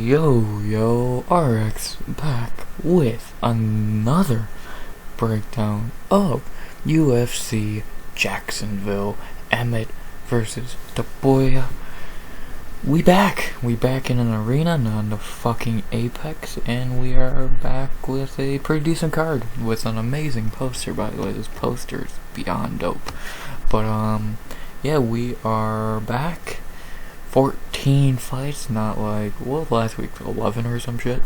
Yo, RX back with another breakdown of UFC Jacksonville Emmett versus Topuria. We back in an arena, not in the fucking Apex, and we are back with a pretty decent card with an amazing poster, by the way. This poster is beyond dope. But yeah, we are back. 14 fights, not like, well, last week 11 or some shit.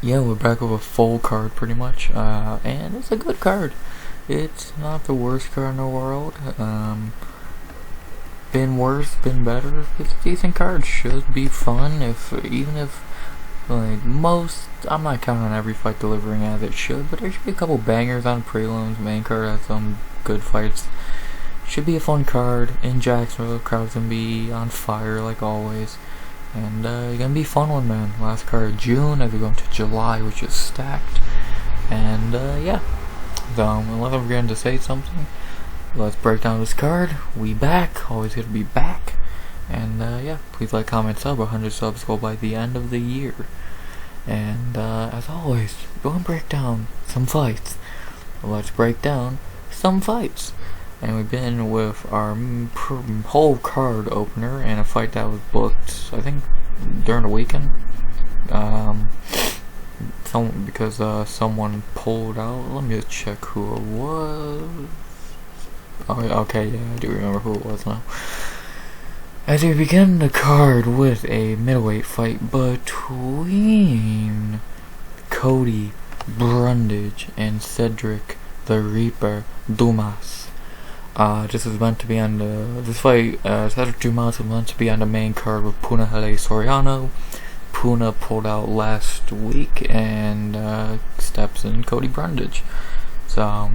Yeah, we're back with a full card pretty much, and it's a good card. It's not the worst card in the world. Been worse, been better. It's a decent card. Should be fun. Even if like most, I'm not counting on every fight delivering as it should, but there should be a couple bangers on prelims. Main card has some good fights. Should be a fun card in Jacksonville. Crowd's gonna be on fire like always, and it's gonna be a fun one, man. Last card of June as we go into July, which is stacked. And yeah, so unless I'm forgetting to say something, let's break down this card. We back, always gonna be back. And yeah, please like, comment, sub. 100 subs go by the end of the year. And as always, go and break down some fights. Let's break down some fights. And we've been with our whole card opener and a fight that was booked, I think, during the weekend. Because someone pulled out. Let me just check who it was. Oh, okay, yeah, I do remember who it was now. As we begin the card with a middleweight fight between Cody, Brundage, and Sedriques the Reaper Dumas. This is meant to be on this fight, Sedriques Dumas was meant to be on the main card with Puna Soriano. Puna pulled out last week and steps in Cody Brundage. So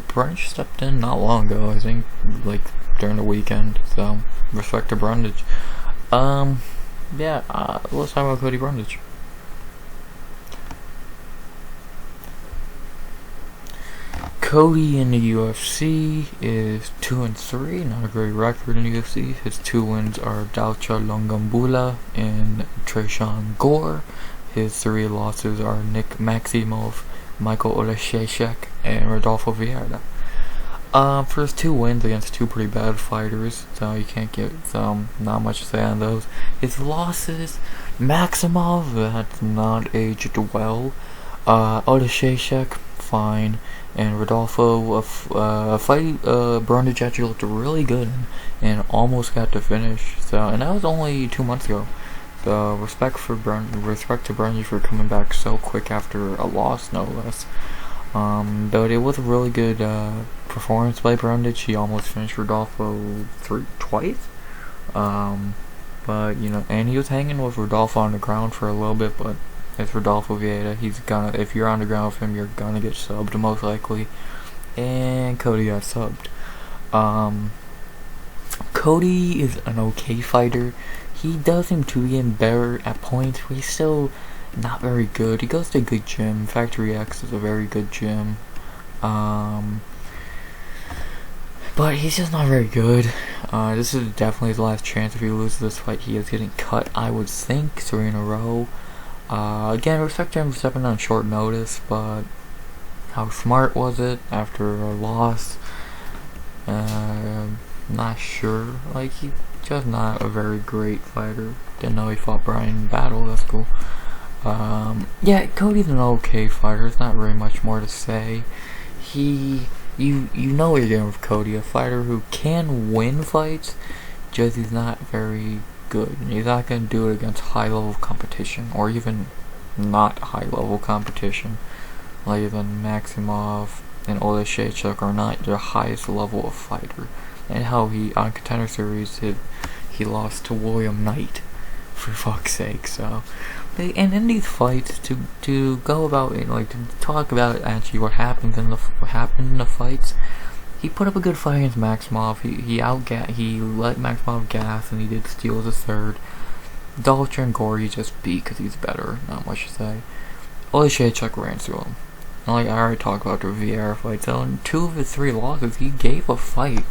Brundage stepped in not long ago, I think, like during the weekend. So respect to Brundage. Yeah, let's talk about Cody Brundage. Cody in the UFC is 2-3, not a great record in the UFC. His 2 wins are Dalcha Longambula and Tresean Gore. His 3 losses are Nick Maximov, Michael Oleszejczyk, and Rodolfo Vieira. For his 2 wins against 2 pretty bad fighters, so you can't get not much to say on those. His losses, Maximov, that's not aged well. Oleszejczyk, fine. And Rodolfo, fight Brundage actually looked really good and almost got to finish. So, and that was only 2 months ago. So respect to Brundage for coming back so quick after a loss, no less. But it was a really good performance by Brundage. He almost finished Rodolfo twice. But you know, and he was hanging with Rodolfo on the ground for a little bit, but it's Rodolfo Vieira. He's gonna, if you're on the ground with him, you're gonna get subbed most likely. And Cody got subbed. Cody is an okay fighter. He does seem to be getting better at points, but he's still not very good. He goes to a good gym. Factory X is a very good gym. But he's just not very good. This is definitely his last chance. If he loses this fight, he is getting cut, I would think, 3 in a row. Again, respect to him for stepping on short notice, but how smart was it after a loss? Not sure. Like, he's just not a very great fighter. Didn't know he fought Brian Battle, that's cool. Yeah, Cody's an okay fighter. There's not very much more to say. You know what you're getting with Cody, a fighter who can win fights, just he's not very good. He's not going to do it against high-level competition, or even not high-level competition. Like even Maximov and Oleszejczyk are not the highest level of fighter. And how he, on Contender Series, he lost to William Knight, for fuck's sake. So, and in these fights, to go about it, like to talk about actually what happened in the fights. He put up a good fight against Maximov. He let Maximov gas, and he did steal the 3rd. Dalcha and Gore he just beat because he's better. Not much to say. Oleszejczyk ran through him. And like I already talked about the Vieira fight, so in 2 of his 3 losses, he gave a fight.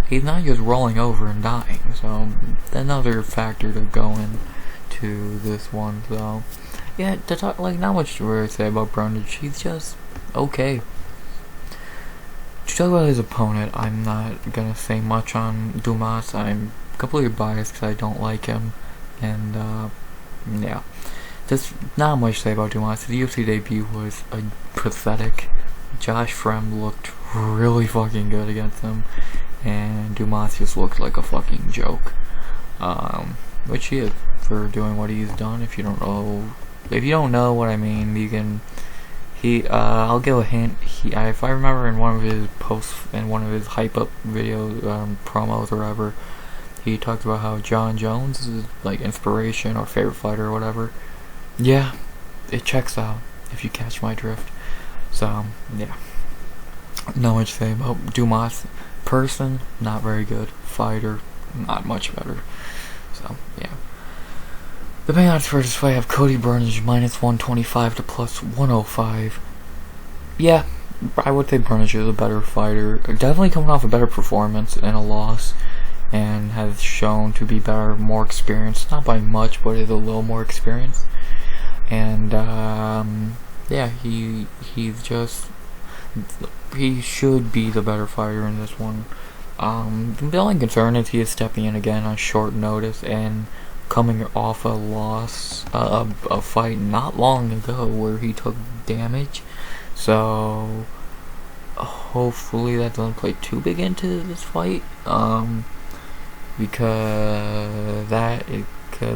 He's not just rolling over and dying. So another factor to go in to to this one. So yeah, to talk, like, not much to really say about Brundage. He's just okay. To talk about his opponent, I'm not gonna say much on Dumas. I'm completely biased because I don't like him, and yeah, just not much to say about Dumas. His UFC debut was pathetic. Josh Frem looked really fucking good against him, and Dumas just looked like a fucking joke. Which he is for doing what he's done. If you don't know what I mean, you can. I'll give a hint. If I remember in one of his posts, in one of his hype up videos, promos or whatever, he talked about how John Jones is like inspiration or favorite fighter or whatever. Yeah, it checks out if you catch my drift. So yeah, not much to say about Dumas. Person, not very good. Fighter, not much better. So yeah. The main odds for this fight have Cody Brundage -125 to +105. Yeah, I would say Brundage is a better fighter. Definitely coming off a better performance and a loss, and has shown to be better, more experienced. Not by much, but is a little more experienced. And yeah, he should be the better fighter in this one. The only concern is he is stepping in again on short notice and coming off a loss, a fight not long ago where he took damage. So hopefully that doesn't play too big into this fight, because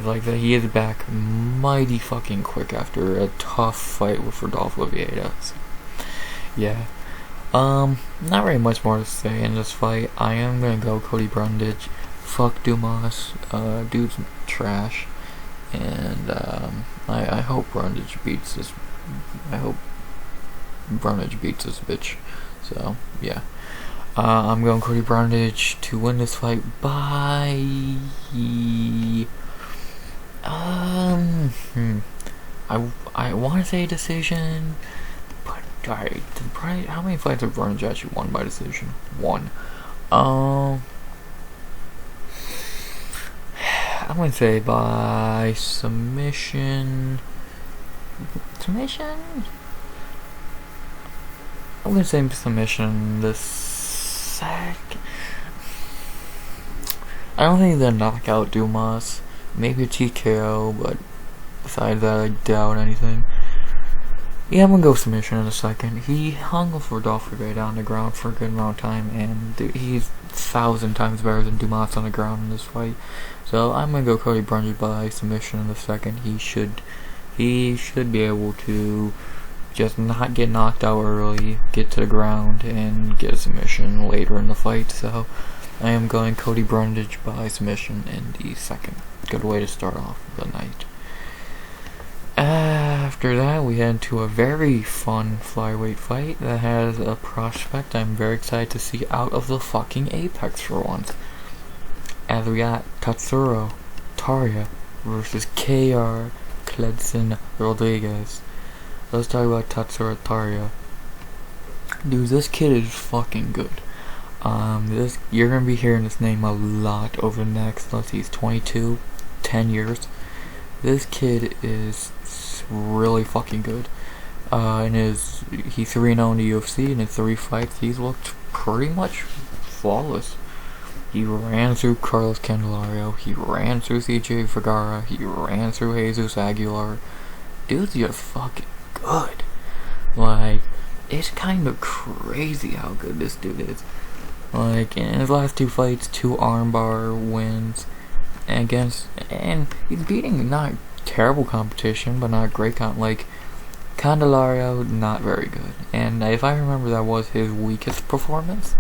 like that, he is back mighty fucking quick after a tough fight with Rodolfo Vieira. So, yeah. Not really much more to say in this fight. I am gonna go Cody Brundage. Fuck Dumas. Dude's trash. And I hope Brundage beats this. I hope Brundage beats this bitch. So yeah. I'm going Cody Brundage to win this fight by I want to say a decision. Alright, how many fights have Brundage actually won by decision? One. I'm gonna say by submission. Submission? I'm gonna say submission the second. I don't think they'll knock out Dumas. Maybe a TKO, but besides that, I doubt anything. Yeah, I'm gonna go submission in a second. He hung with Rodolfo Vieira on the ground for a good amount of time, and he's 1,000 times better than Dumas on the ground in this fight. So I'm gonna go Cody Brundage by submission in the second. He should be able to just not get knocked out early, get to the ground, and get a submission later in the fight. So I am going Cody Brundage by submission in the second. Good way to start off the night. After that, we head to a very fun flyweight fight that has a prospect I'm very excited to see out of the fucking Apex for once. As we got Tatsuro Taira versus KR Kleydson Rodrigues. Let's talk about Tatsuro Taira. Dude, this kid is fucking good. You're gonna be hearing this name a lot over the next, let's see, he's 22, 10 years. This kid is really fucking good. He's 3-0 in the UFC. In his 3 fights, he's looked pretty much flawless. He ran through Carlos Candelario. He ran through CJ Vergara. He ran through Jesus Aguilar. Dude's just fucking good. Like, it's kind of crazy how good this dude is. Like, in his last 2 fights, 2 armbar wins. And he's beating not terrible competition, but not great like Candelario, not very good. And if I remember, that was his weakest performance.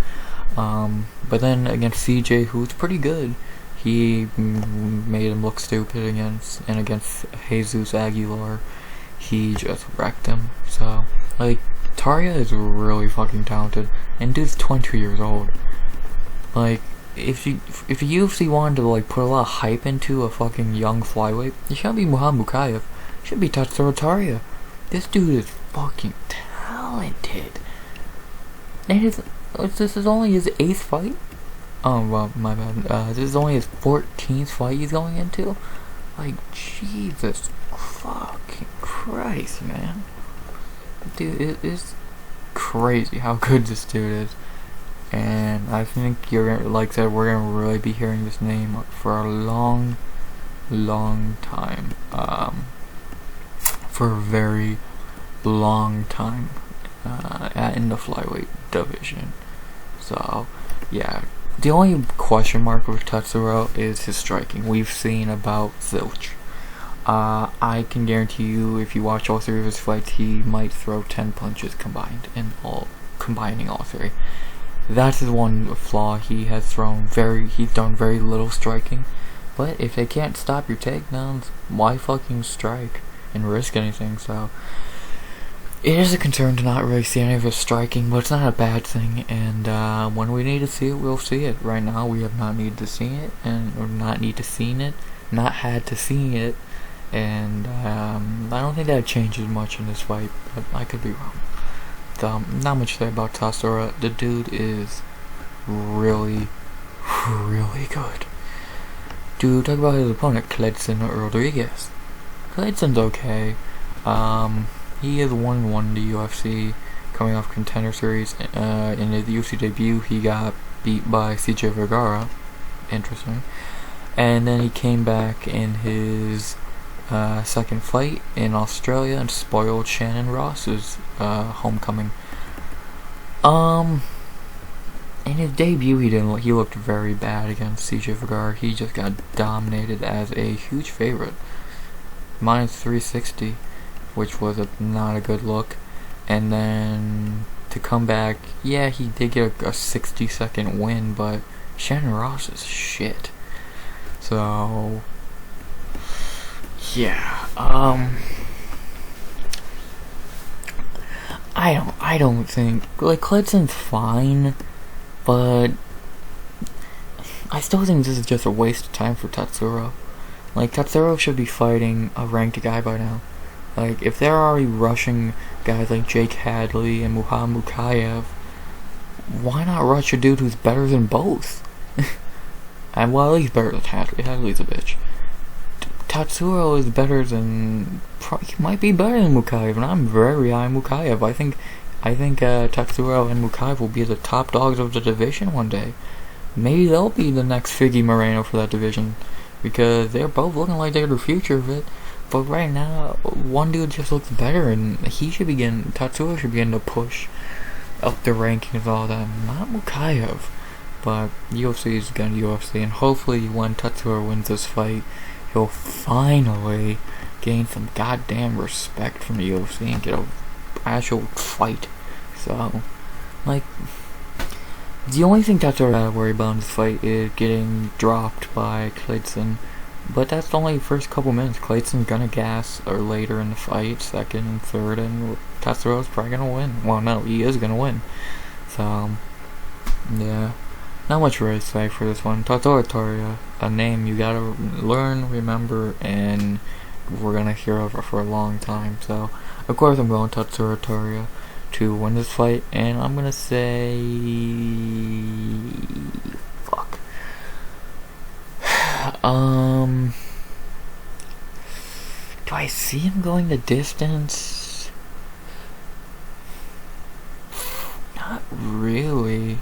But then against CJ, who's pretty good, he made him look stupid against Jesus Aguilar. He just wrecked him. So, like, Taira is really fucking talented, and dude's 22 years old. Like, if the UFC wanted to like put a lot of hype into a fucking young flyweight, it shouldn't be Muhammad Bukayev. It should be Tatsuro Taira. This dude is fucking talented. And this is only his 8th fight. Oh well, my bad. This is only his 14th fight he's going into. Like, Jesus fucking Christ, man. Dude, it is crazy how good this dude is. And I think you're gonna, like I said, we're gonna really be hearing this name for a long time. For a very long time. In the flyweight division. So, yeah. The only question mark with Tatsuro is his striking. We've seen about zilch. I can guarantee you, if you watch all three of his fights, he might throw 10 punches combining all three. That's his one flaw. He's done very little striking. But if they can't stop your takedowns, why fucking strike and risk anything? So it is a concern to not really see any of his striking, but it's not a bad thing. And when we need to see it, we'll see it. Right now, we have not needed to see it, or not had to see it. And I don't think that changes much in this fight, but I could be wrong. So, not much to say about Tatsuro. The dude is really good. Dude, talk about his opponent, Kleydson Rodrigues. Kleidson's okay. He is 1-1 in the UFC, coming off Contender Series. In his UFC debut, he got beat by CJ Vergara. Interesting. And then he came back in his second fight in Australia and spoiled Shannon Ross's homecoming. In his debut, he looked very bad against CJ Vergara. He just got dominated as a huge favorite. Minus 360, which was not a good look. And then to come back, yeah, he did get a 60-second win, but Shannon Ross is shit. So yeah, I don't think, like, Kleidson's fine, but I still think this is just a waste of time for Tatsuro. Like, Tatsuro should be fighting a ranked guy by now. Like, if they're already rushing guys like Jake Hadley and Muhammad Mukayev, why not rush a dude who's better than both? And, well, he's better than Hadley. Hadley's a bitch. Tatsuro is better than... he might be better than Mukayev, and I'm very high on Mukayev. I think Tatsuro and Mukayev will be the top dogs of the division one day. Maybe they'll be the next Figgy Moreno for that division, because they're both looking like they're the future of it. But right now, one dude just looks better, and Tatsuro should begin to push up the rankings and all that, not Mukayev. But UFC is gonna UFC, and hopefully when Tatsuro wins this fight, he'll finally gain some goddamn respect from the UFC and get an actual fight. So, like, the only thing Tatsuro gotta worry about in this fight is getting dropped by Kleydson. But that's only the first couple minutes. Kleidson's gonna gas or later in the fight, second and third, and Tatsuro's probably gonna win. Well, no, he is gonna win. So, yeah. Not much really to say for this one. Topuria, a name you gotta learn, remember, and we're gonna hear of it for a long time. So, of course, I'm going Topuria to win this fight, and I'm gonna say, fuck. Do I see him going the distance? Not really.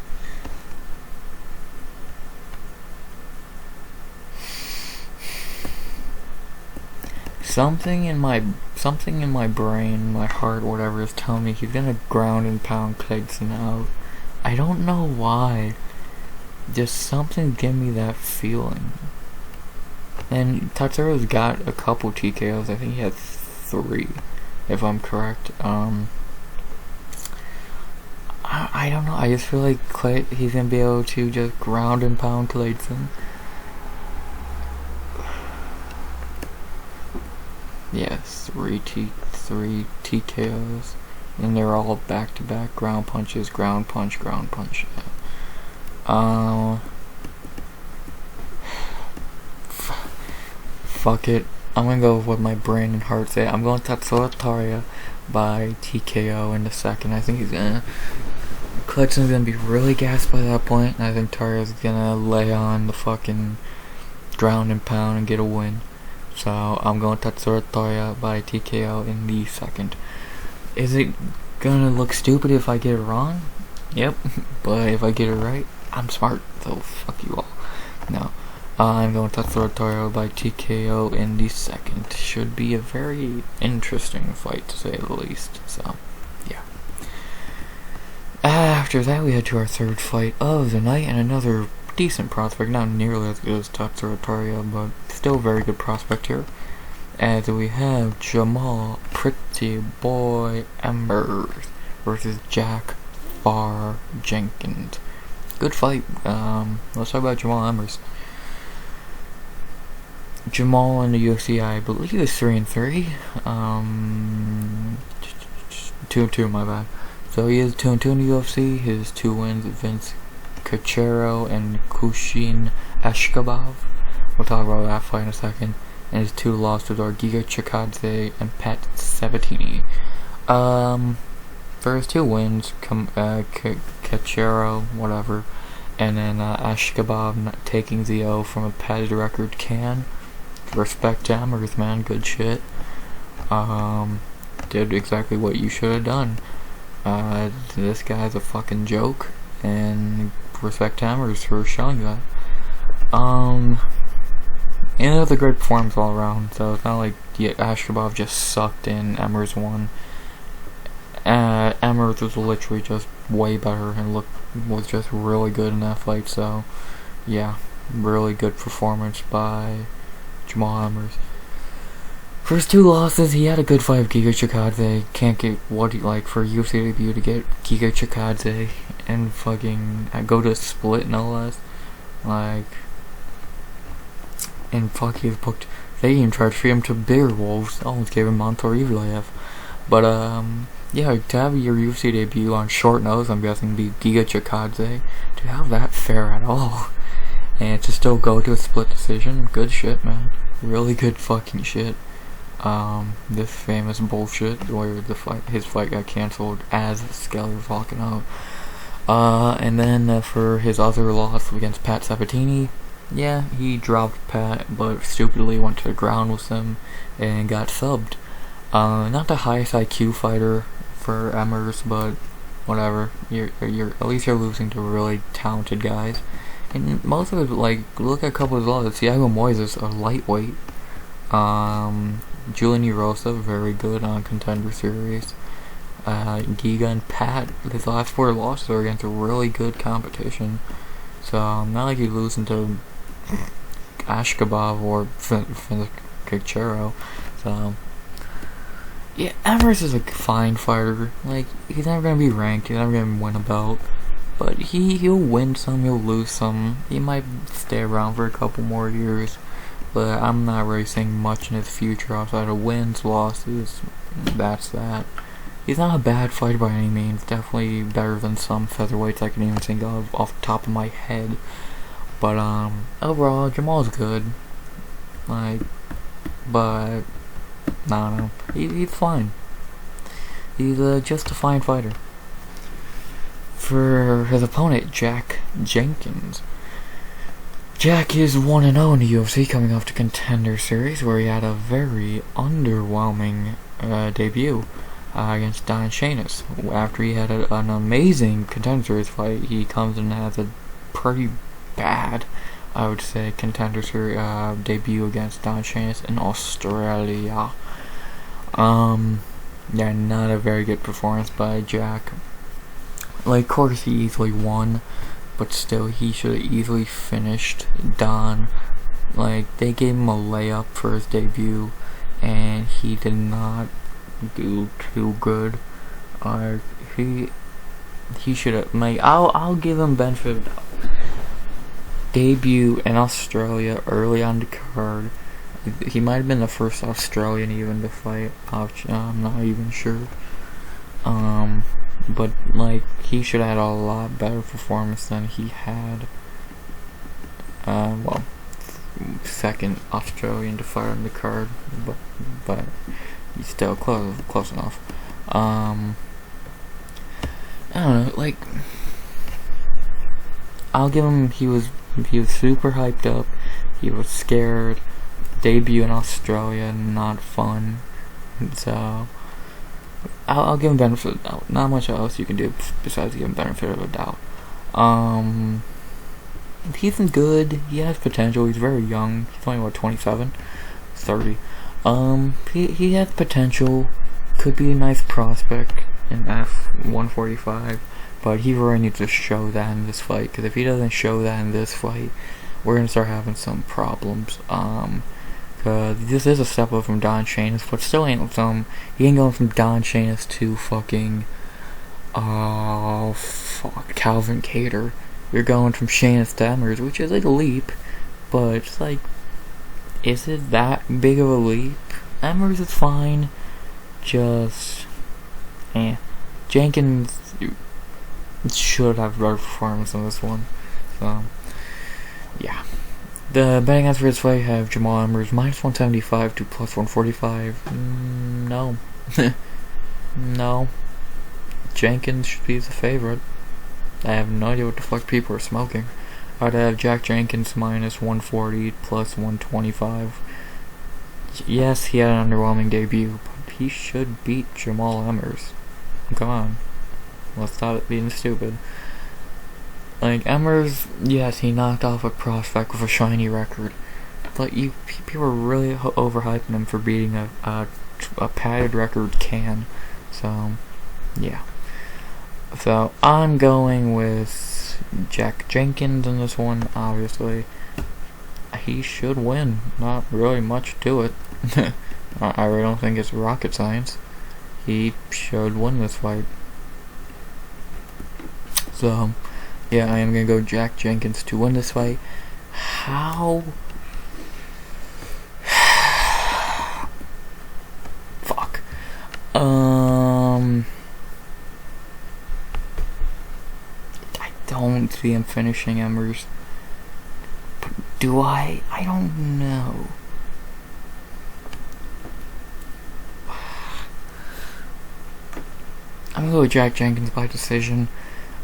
Something in my brain, my heart, whatever, is telling me he's gonna ground and pound Kleydson out. I don't know why. Just something giving me that feeling. And Tatsuro's got a couple TKOs. I think he had 3, if I'm correct. I don't know. I just feel like he's gonna be able to just ground and pound Kleydson. Yes, 3 TKOs, and they're all back-to-back ground punches, ground punch. Fuck it. I'm gonna go with what my brain and heart say. I'm going Tatsuro by TKO in the second. I think Kleidson's gonna be really gassed by that point, and I think Taira's gonna lay on the fucking ground and pound and get a win. So I'm going Tatsuro Taira by TKO in the second. Is it gonna look stupid if I get it wrong? Yep. But if I get it right, I'm smart. So fuck you all. No. I'm going Tatsuro Taira by TKO in the second. Should be a very interesting fight, to say the least. So, yeah. After that, we head to our third fight of the night, and another decent prospect. Not nearly as good as Tatsuro Taira, but still very good prospect here. As we have Jamall, Pretty Boy Emmers versus Jack Far Jenkins. Good fight. Let's talk about Jamall Emmers. Jamall in the UFC, I believe, is 3-3. 2-2, my bad. So he is 2-2 in the UFC. His 2 wins against Kachero and Kushin Ashkabov. We'll talk about that fight in a second. And his 2 losses are Giga Chikadze and Pat Sabatini. For his 2 wins, Kachero, whatever, and then Ashkabov taking the O from a padded record can. Respect to Emmers, man, good shit. Did exactly what you should have done. This guy's a fucking joke, and respect to Emmers for showing that. And it was a great performance all around, so it's not like Ashkabov just sucked and Emmers won. Emmers was literally just way better and was just really good in that fight, so yeah, really good performance by Jamall Emmers. For his 2 losses, he had a good fight with Giga Chikadze. Can't get what he like for a UFC debut to get Giga Chikadze and fucking go to a split, no less. Like, and fuck, he's booked. They even tried to free him to bigger wolves. Almost gave him Montor Evlaev. But yeah, to have your UFC debut on short notice, I'm guessing, be Giga Chikadze, to have that fair at all, and to still go to a split decision, good shit, man. Really good fucking shit. This famous bullshit where his fight got cancelled as Skelly was walking out. And then for his other loss against Pat Sabatini, yeah, he dropped Pat, but stupidly went to the ground with him and got subbed. Not the highest IQ fighter for Emmers, but whatever. You're at least you're losing to really talented guys. And most of it, like, look at a couple of losses. Thiago Moises, a lightweight. Julian Rosa, very good on Contender Series. Giga and Pat, his last 4 losses are against a really good competition. So, not like he's losing to Ashkabov or Kachero. So, yeah, Emmers is a fine fighter. Like, he's never gonna be ranked, he's never gonna win a belt. But he'll win some, he'll lose some. He might stay around for a couple more years. But I'm not really seeing much in his future outside of wins, losses. That's that. He's not a bad fighter by any means. Definitely better than some featherweights I can even think of off the top of my head. But overall, Jamall's good. Like, but I don't know. He's fine. He's just a fine fighter. For his opponent, Jack Jenkins. Jack is 1-0 in the UFC, coming off the Contender Series, where he had a very underwhelming debut against Don Shanis. After he had an amazing Contender Series fight, he comes and has a pretty bad, I would say, Contender Series debut against Don Shanis in Australia. Yeah, not a very good performance by Jack. Like, of course, he easily won. But still, he should have easily finished Don. Like, they gave him a layup for his debut, and he did not do too good. He should have. Like, I'll give him benefit of the doubt. Debut in Australia early on the card. He might have been the first Australian even to fight. I'm not even sure. But, like, he should have had a lot better performance than he had. Well, second Australian to fight on the card, but he's still close enough. I don't know, like, I'll give him, he was super hyped up, he was scared, debut in Australia, not fun. So I'll give him benefit of the doubt. Not much else you can do besides give him benefit of the doubt. He's good. He has potential. He's very young. He's only 27, 30. He has potential. Could be a nice prospect in F145, but he really needs to show that in this fight. Because if he doesn't show that in this fight, we're gonna start having some problems. Cause this is a step up from Don Shanis, but still ain't some. He ain't going from Don Shanis to fucking Calvin Kattar. You're going from Shanis to Emmers, which is like a leap, but it's like, is it that big of a leap? Emmers is fine, just Jenkins should have better performance on this one. So yeah. The betting odds for this fight have Jamall Emmers minus 175 to plus 145. No. No. Jenkins should be the favorite. I have no idea what the fuck people are smoking. I'd have Jack Jenkins minus 140 plus 125. Yes, he had an underwhelming debut, but he should beat Jamall Emmers. Come on. Let's stop it being stupid. Like, Emmers, yes, he knocked off a prospect with a shiny record, but people are really overhyping him for beating a padded record can. So, yeah. So, I'm going with Jack Jenkins in this one, obviously. He should win. Not really much to it. I really don't think it's rocket science. He should win this fight. So, yeah, I am going to go Jack Jenkins to win this fight. How? Fuck. I don't see him finishing Emmers. But do I? I don't know. I'm going to go with Jack Jenkins by decision.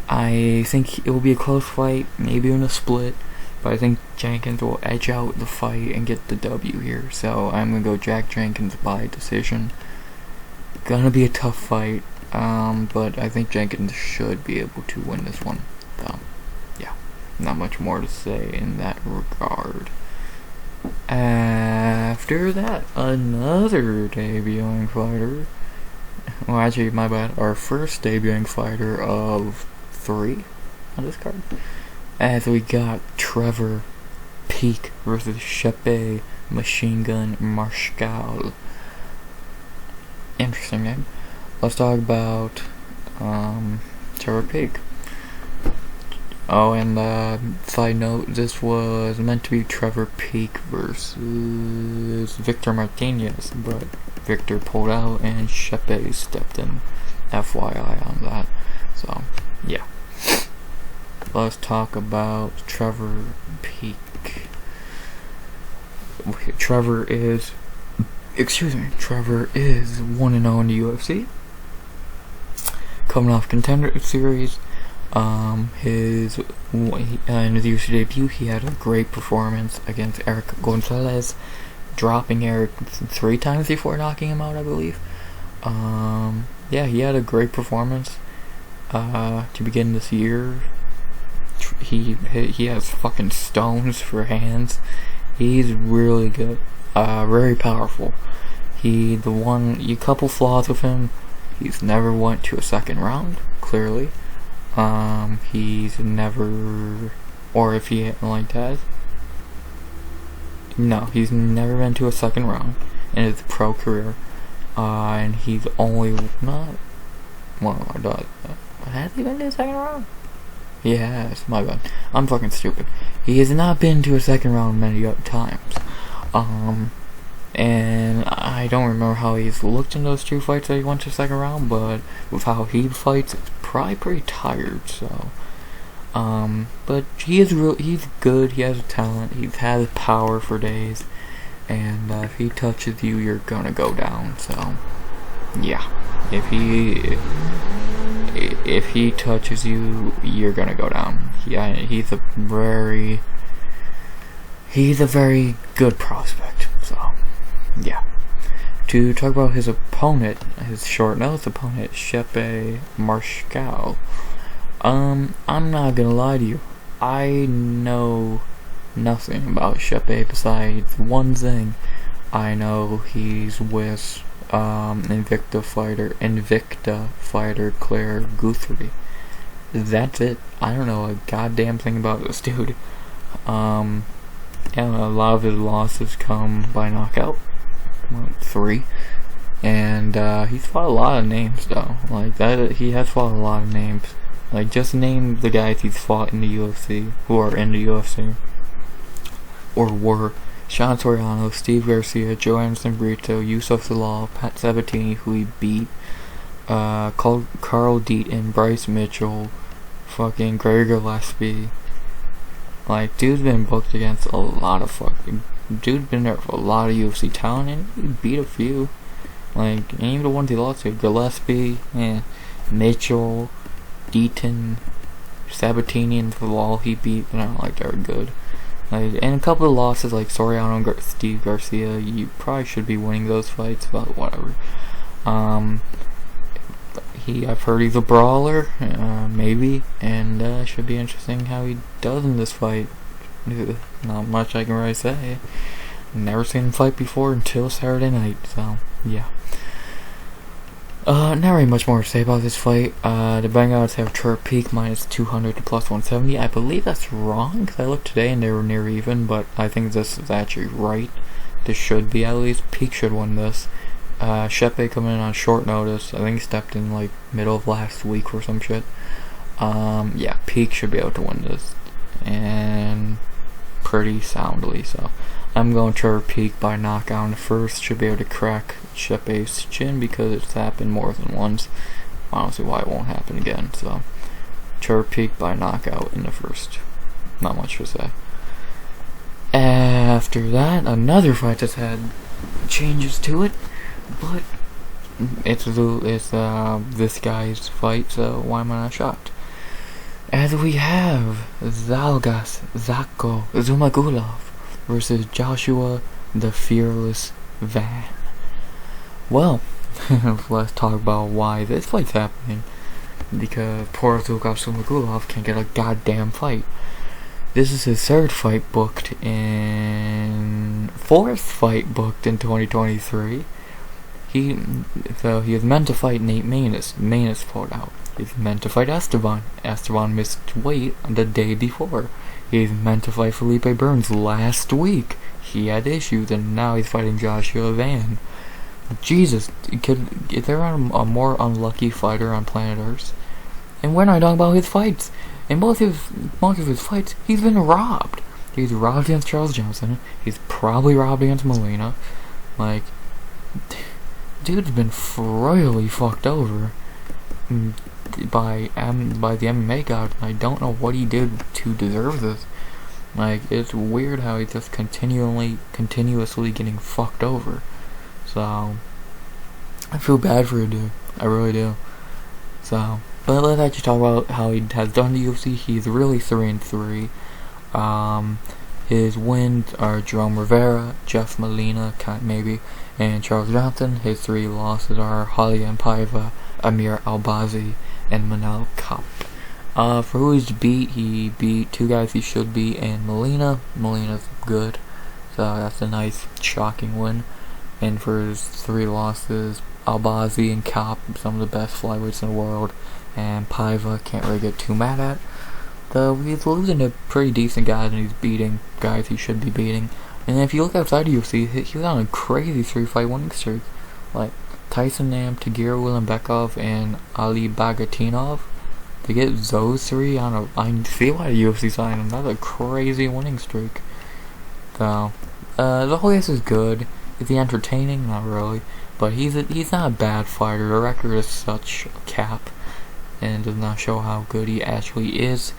I think it will be a close fight, maybe in a split, but I think Jenkins will edge out the fight and get the W here. So I'm going to go Jack Jenkins by decision. Gonna be a tough fight, but I think Jenkins should be able to win this one. So, yeah, not much more to say in that regard. After that, another debuting fighter. Well, actually, my bad. Our first debuting fighter of 3 on this card. As we got Trevor Peak versus Chepe Machine Gun Mariscal. Interesting name. Let's talk about Trevor Peak. Oh, and side note, this was meant to be Trevor Peak versus Victor Martinez, but Victor pulled out and Chepe stepped in. FYI on that. So, yeah. Let's talk about Trevor Peak. Trevor is 1-0 in the UFC. Coming off Contender Series. In his UFC debut, he had a great performance against Eric Gonzalez, dropping Eric 3 times before knocking him out, I believe. Yeah, he had a great performance to begin this year. He has fucking stones for hands. He's really good. Very powerful. You couple flaws with him. He's never went to a second round, clearly. He's never, or if he like that, no, he's never been to a second round in his pro career. And he's only not, well, has he been to a second round? He has, my bad. I'm fucking stupid. He has not been to a second round many times. And I don't remember how he's looked in those 2 fights that he went to the second round, but with how he fights, it's probably pretty tired, so. But he's good, he has a talent, he's had power for days, and if he touches you, you're gonna go down, so. Yeah. If he touches you, you're gonna go down. He's a very good prospect. yeah. To talk about his opponent, his short-notice opponent, Chepe Mariscal. I'm not gonna lie to you. I know nothing about Chepe besides one thing. I know he's with Invicta fighter Claire Guthrie. That's it. I don't know a goddamn thing about this dude. And a lot of his losses come by knockout. 3. And he's fought a lot of names though. Like that, he has fought a lot of names. Like just name the guys he's fought in the UFC, who are in the UFC, or were: Sean Soriano, Steve Garcia, Joe Anderson Brito, Yusuf Zalal, Pat Sabatini, who he beat, Carl Deaton, Bryce Mitchell, fucking Gregor Gillespie. Like, dude's been booked against a lot of fucking... Dude's been there for a lot of UFC talent, and he beat a few. Like, and even the ones he lost to, Gillespie, Mitchell, Deaton, Sabatini, and Zalal he beat, but I don't like they're good. Like, and a couple of losses like Soriano and Steve Garcia, you probably should be winning those fights, but whatever. I've heard he's a brawler, maybe, and should be interesting how he does in this fight. Not much I can really say. Never seen him fight before until Saturday night, so yeah. Not really much more to say about this fight. The betting odds have Chepe minus 200 to plus 170. I believe that's wrong, because I looked today and they were near even, but I think this is actually right. This should be, at least. Peak should win this. Chepe coming in on short notice. I think he stepped in like middle of last week or some shit. Yeah, Peak should be able to win this, and pretty soundly. So I'm going to Peak by knockout in the first. Should be able to crack Chepe's chin because it's happened more than once. I don't see why it won't happen again. So Peak by knockout in the first. Not much to say. After that, another fight that's had changes to it. But it's this guy's fight, so why am I not shocked? As we have Zhalgas Zhumagulov versus Joshua the Fearless Van. Well, let's talk about why this fight's happening. Because poor Zhalgas Zhumagulov can't get a goddamn fight. This is his fourth fight booked in 2023. He was meant to fight Nate Maness. Maness pulled out. He's meant to fight Esteban. Esteban missed weight the day before. He's meant to fight Felipe Burns last week. He had issues, and now he's fighting Joshua Van. Jesus, is there a more unlucky fighter on planet Earth? And we're not talking about his fights. In most of his fights, he's been robbed. He's robbed against Charles Johnson. He's probably robbed against Molina. Like, dude's been royally fucked over by the MMA god. I don't know what he did to deserve this. Like, it's weird how he's just continuously getting fucked over. So I feel bad for you, dude. I really do. So, but let's actually talk about how he has done the UFC. He's really 3-3. His wins are Jerome Rivera, Jeff Molina, maybe, and Charles Johnson. His 3 losses are Raulian Paiva, Amir Albazi, and Manel Kape. For who he's beat, he beat 2 guys he should beat, and Molina's good, so that's a nice, shocking win. And for his 3 losses, Albazi and Kape, some of the best flyweights in the world, and Paiva can't really get too mad at. Though he's losing to pretty decent guys, and he's beating guys he should be beating. And if you look outside of UFC, he's on a crazy 3-fight winning streak. Like Tyson Nam, Tagir Ulanbekov, and Ali Bagatinov. To get those 3 on a, I see why the UFC signed him. That's a crazy winning streak. So the whole case is good. Is he entertaining? Not really. But he's not a bad fighter. The record is such a cap, and does not show how good he actually is.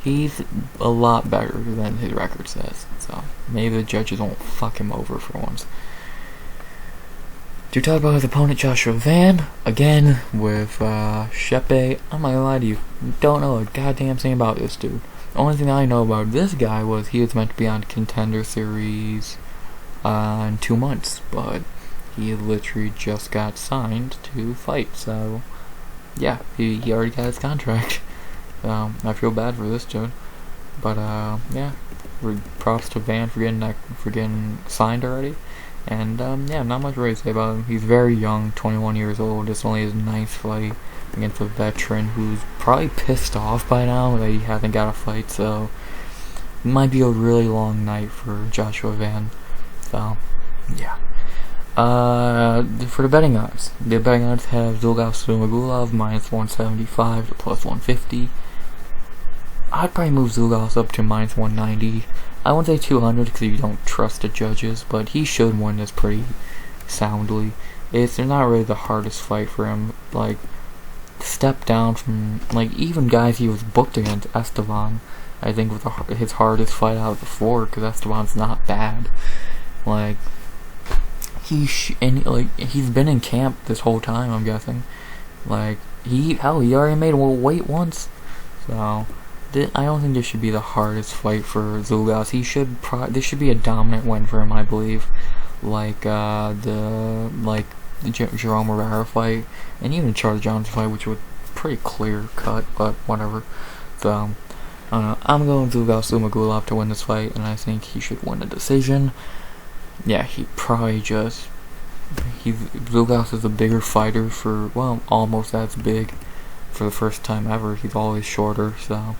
He's a lot better than his record says. So maybe the judges won't fuck him over for once. To talk about his opponent Joshua Van, again with Chepe, I'm not gonna lie to you, don't know a goddamn thing about this dude. The only thing I know about this guy was he was meant to be on Contender Series in 2 months, but he literally just got signed to fight, so yeah, he already got his contract. I feel bad for this dude, but yeah, props to Van for getting signed already. And yeah, not much really to say about him. He's very young, 21 years old. This only his 9th fight against a veteran who's probably pissed off by now that he hasn't got a fight. So it might be a really long night for Joshua Van. So yeah. For the betting odds have Zhumagulov minus 175 to plus 150. I'd probably move Zhalgas up to minus 190. I won't say 200 because you don't trust the judges, but he should win this pretty soundly. It's not really the hardest fight for him. Like, step down from, like, even guys he was booked against, Esteban, I think was his hardest fight out of the 4, because Esteban's not bad. Like, he's been in camp this whole time, I'm guessing. Like, he already made him weight once. So I don't think this should be the hardest fight for Zhalgas. This should be a dominant win for him, I believe. Like the Jerome Rivera fight, and even Charles Johnson fight, which was pretty clear cut, but whatever. So I don't know. I'm going Zhalgas to win this fight, and I think he should win the decision. Yeah, Zhalgas is a bigger fighter for, well, almost as big for the first time ever. He's always shorter, so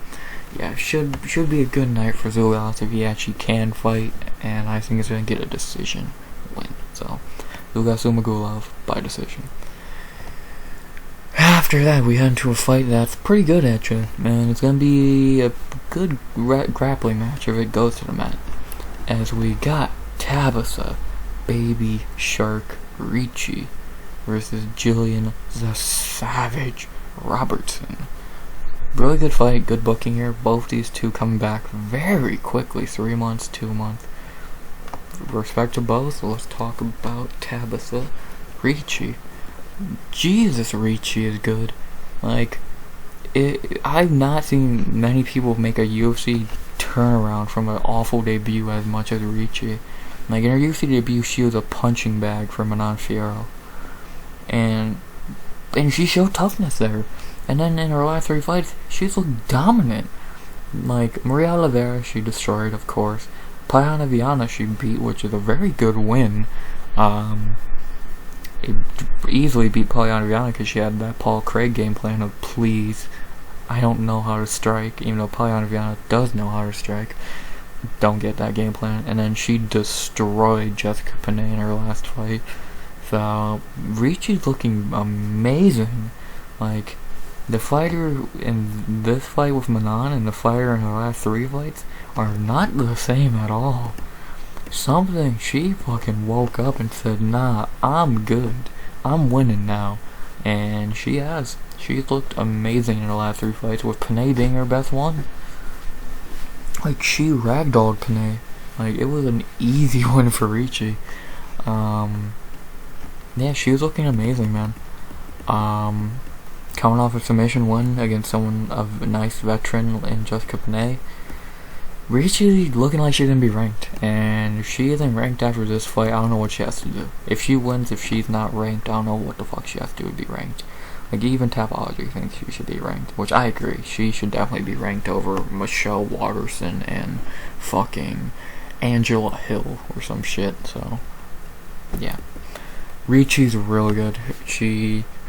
yeah, should be a good night for Zhalgas if he actually can fight, and I think he's gonna get a decision win. So Zhalgas by decision. After that, we head into a fight that's pretty good actually, and it's gonna be a good grappling match if it goes to the mat, as we got Tabatha, Baby Shark Ricci versus Gillian the Savage Robertson. Really good fight, good booking here. Both these two coming back very quickly, 3 months, 2 months. Respect to both, so let's talk about Tabatha. Ricci. Jesus, Ricci is good. Like, I've not seen many people make a UFC turnaround from an awful debut as much as Ricci. Like, in her UFC debut, she was a punching bag for Manon Fiorot. And she showed toughness there. And then in her last 3 fights, she's looked dominant. Like, Maria Oliveira, she destroyed, of course. Payana Viana, she beat, which is a very good win. It easily beat Payana Viana because she had that Paul Craig game plan of, please, I don't know how to strike, even though Payana Viana does know how to strike. Don't get that game plan. And then she destroyed Jessica Penne in her last fight. So, Ricci's looking amazing. Like, the fighter in this fight with Manon and the fighter in her last 3 fights are not the same at all. She fucking woke up and said, nah, I'm good. I'm winning now. And she has. She's looked amazing in her last 3 fights, with Penne being her best one. Like, she ragdolled Penne. Like, it was an easy win for Ricci. Yeah, she was looking amazing, man. Coming off a submission win against someone of a nice veteran in Jessica Penne. Ricci looking like she's gonna be ranked, and if she isn't ranked after this fight, I don't know what she has to do. If she wins, if she's not ranked, I don't know what the fuck she has to do to be ranked. Like, even Tapology thinks she should be ranked, which I agree. She should definitely be ranked over Michelle Watterson and fucking Angela Hill or some shit. So yeah, Ricci's really good.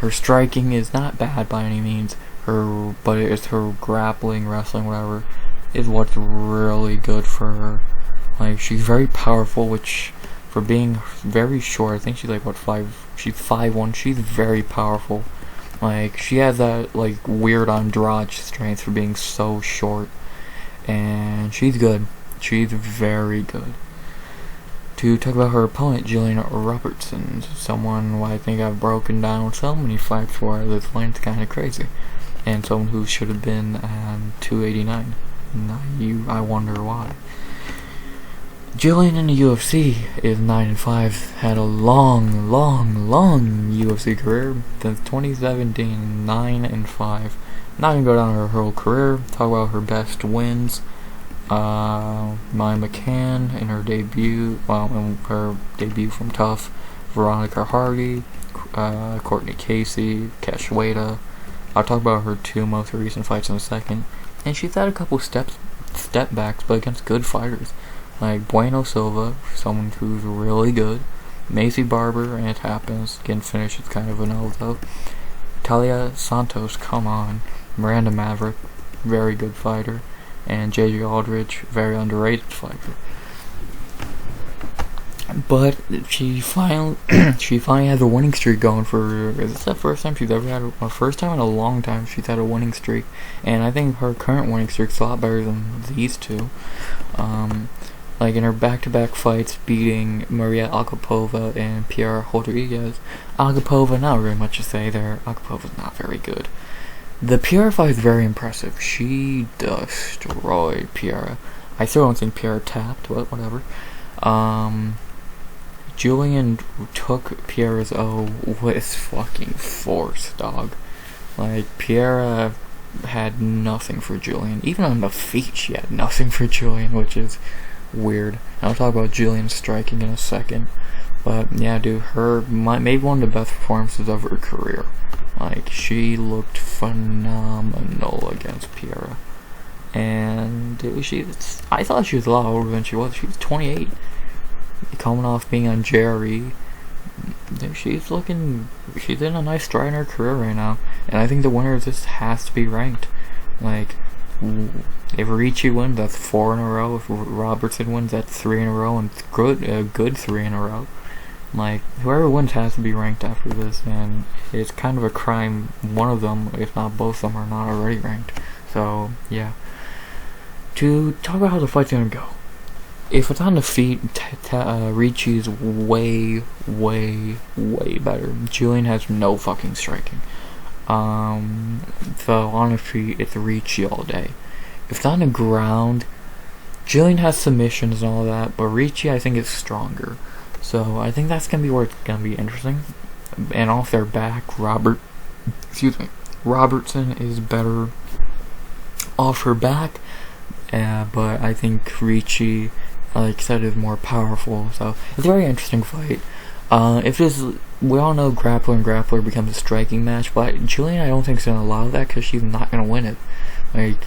Her striking is not bad by any means. But it's her grappling, wrestling, whatever, is what's really good for her. Like, she's very powerful, which for being very short, I think she's like she's 5'1", she's very powerful. Like, she has that like weird Andrade strength for being so short, and she's good. She's very good. To talk about her opponent, Gillian Robertson, someone who I think I've broken down so many fights for at this point, it's kind of crazy, and someone who should have been 289. I wonder why. Gillian in the UFC is 9-5. Had a long UFC career since 2017. 9-5. Not gonna go down her whole career. Talk about her best wins. Maya McCann in her debut, from Tough, Veronica Hardy, Courtney Casey, Cachoeira. I'll talk about her 2 most recent fights in a second. And she's had a couple step backs, but against good fighters. Like Bueno Silva, someone who's really good. Macy Barber, and it happens. Getting finished is kind of an L though. Talia Santos, come on. Miranda Maverick, very good fighter. And JJ Aldridge, very underrated fighter. But she finally has a winning streak going for her. Is this the first time she's ever had a first time in a long time she's had a winning streak? And I think her current winning streak's a lot better than these two. Like in her back-to-back fights, beating Maria Agapova and Piera Rodrigues. Agapova, not very much to say there. Agapova's not very good. The Piera fight is very impressive. She destroyed Piera. I still don't think Piera tapped, but whatever. Gillian took Piera's O with fucking force, dog. Like, Piera had nothing for Gillian. Even on the feet, she had nothing for Gillian, which is weird. I'll talk about Gillian striking in a second. But, yeah, dude, maybe one of the best performances of her career. Like, she looked phenomenal against Piera. And I thought she was a lot older than she was. She was 28. Coming off being on Jerry, she's in a nice stride in her career right now, and I think the winner of this has to be ranked. Like, if Ricci wins, that's 4 in a row. If Robertson wins, that's 3 in a row, and a good 3 in a row. Like, whoever wins has to be ranked after this, and it's kind of a crime one of them, if not both of them, are not already ranked. So, yeah. To talk about how the fight's gonna go. If it's on the feet, Ricci's way better. Gillian has no fucking striking. So on the feet, it's Ricci all day. If it's on the ground, Gillian has submissions and all that, but Ricci, I think, is stronger. So I think that's gonna be where it's gonna be interesting. And off their back, Robertson is better off her back, but I think Ricci, like I said, is more powerful. So it's a very interesting fight. We all know grappler becomes a striking match, but Gillian, I don't think is gonna allow that because she's not gonna win it. Like,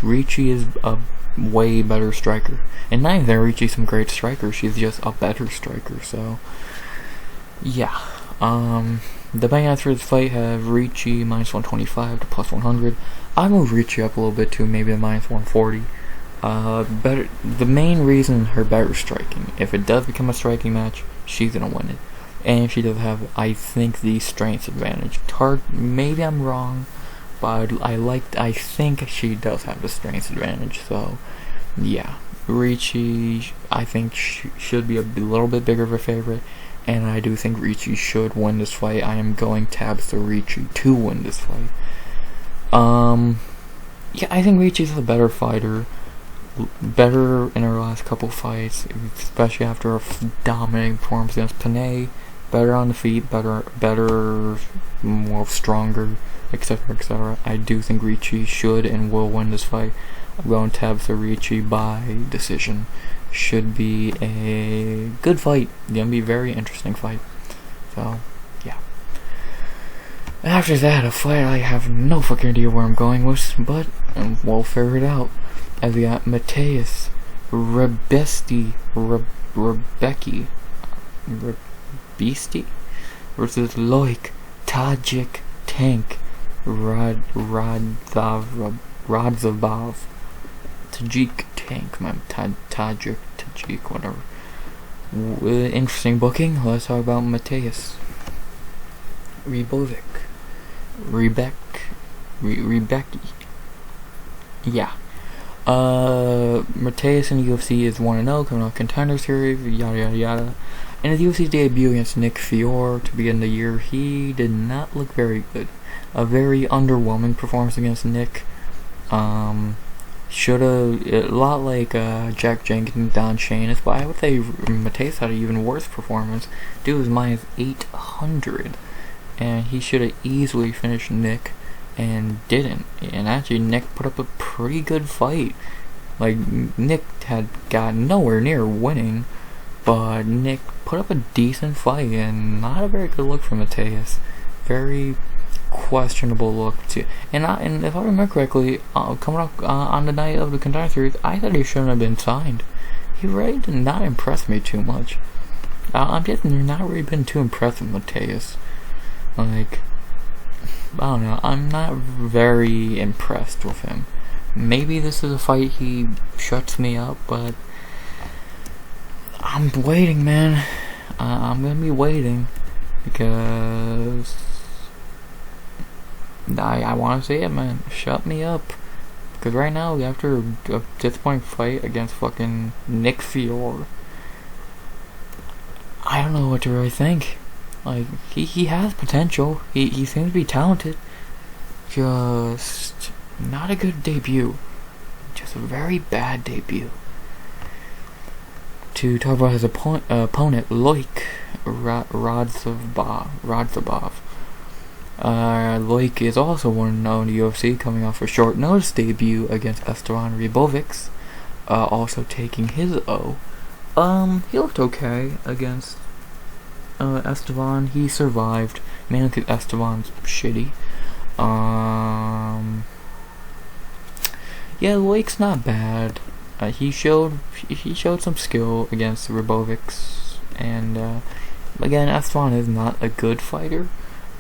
Ricci is a way better striker, and not even Ricci's some great striker. She's just a better striker. So yeah. The betting odds for this fight have Ricci minus 125 to plus 100. I move Ricci up a little bit to maybe a minus 140. Better. The main reason, her better striking. If it does become a striking match, she's gonna win it, and she does have, I think, the strength advantage. Maybe I'm wrong, but I think she does have the strength advantage. So, yeah, Ricci, I think should be a little bit bigger of a favorite, and I do think Ricci should win this fight. I am going Tabatha Ricci to win this fight. Yeah, I think Ricci's a better fighter. Better in her last couple fights, especially after a dominating performance against Panay. Better on the feet, better, more stronger, etc., etc. I do think Ricci should and will win this fight. I'm going Tabatha Ricci by decision. Should be a good fight. Gonna be a very interesting fight. So, yeah. After that, a fight I have no fucking idea where I'm going with, but we'll figure it out. I've got Mateusz Rębecki versus Loik Tajik Tank Radzhabov. Tajik Tank, man. Tajik, whatever. Interesting booking. Let's talk about Mateusz Rębecki. Yeah. Mateusz in the UFC is 1-0, coming off Contender Series, yada yada yada. In his UFC debut against Nick Fiore to begin the year, he did not look very good. A very underwhelming performance against Nick. Shoulda, a lot like Jack Jenkins, Don Shainis, but I would say Mateusz had an even worse performance. Dude was minus 800, and he should have easily finished Nick, and didn't. And actually, Nick put up a pretty good fight. Like, Nick had got nowhere near winning, but Nick put up a decent fight, and not a very good look for Mateusz. Very questionable look too. And if I remember correctly, coming up on the night of the Contender Series, I thought he shouldn't have been signed. He really did not impress me too much. I'm just not really been too impressed with Mateusz. Like, I don't know. I'm not very impressed with him. Maybe this is a fight he shuts me up, but I'm waiting, man. I'm gonna be waiting because I want to see it, man. Shut me up. Because right now, after a disappointing fight against fucking Nick Fior, I don't know what to really think. Like, he has potential. He seems to be talented. Just not a good debut. Just a very bad debut. To talk about his opponent, Loik Radzhabov. Loik is also one known in the UFC, coming off a short notice debut against Esteban Ribovics, also taking his O. He looked okay against Esteban. He survived, mainly because Esteban's shitty. Yeah, Loik's not bad. He showed some skill against Ribovics, and again, Esteban is not a good fighter,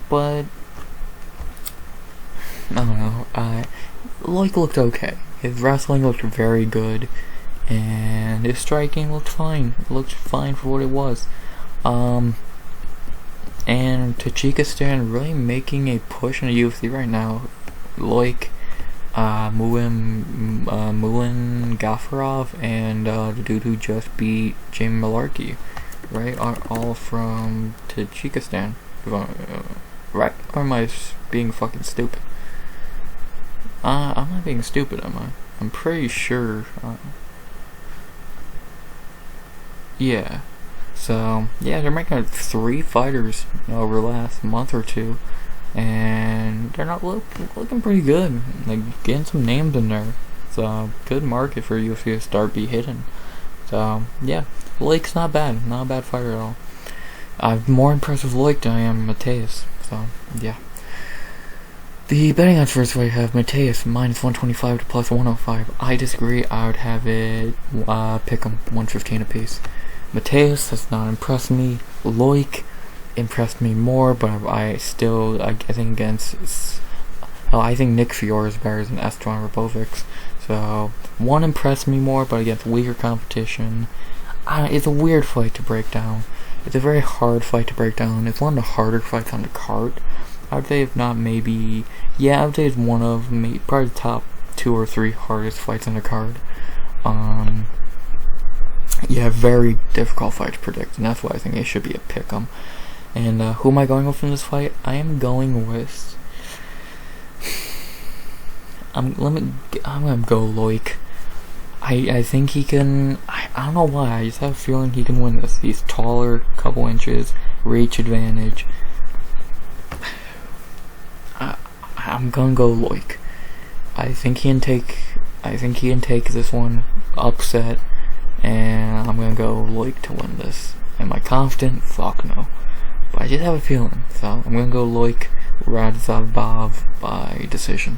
but I don't know. Loik looked okay. His wrestling looked very good, and his striking looked fine. It looked fine for what it was. And Tajikistan really making a push in the UFC right now. Loik, Muin Gafarov, and the dude who just beat Jamall, right? Are all from Tajikistan. Right? Or am I being fucking stupid? I'm not being stupid, am I? I'm pretty sure. Yeah. So, yeah, they're making 3 fighters over the last month or two, and they're not looking pretty good. Like, getting some names in there. It's a good market for UFC to start be hitting. So, yeah, Loik's not bad. Not a bad fighter at all. I'm more impressed with Loik than I am Mateusz. So, yeah. The betting odds for this fight have Mateusz minus 125 to plus 105. I disagree. I would have it pick 'em 115 apiece. Mateusz has not impressed me. Loik impressed me more, but I think against. I think Nick Fior is better than Esteban Ribovics. So one impressed me more, but against weaker competition. It's a weird fight to break down. It's a very hard fight to break down. It's one of the harder fights on the card. I would say, if not maybe, yeah, I would say it's one of probably the top 2 or 3 hardest fights on the card. Yeah, very difficult fight to predict, and that's why I think it should be a pick'em. And who am I going with in this fight? I am going with. I'm gonna go Loik. I think he can. I don't know why. I just have a feeling he can win this. He's taller, couple inches, reach advantage. I'm gonna go Loik. I think he can take this one upset, and I'm gonna go Loik to win this. Am I confident? Fuck no. But I just have a feeling, so I'm gonna go Loik Radzhabov by decision.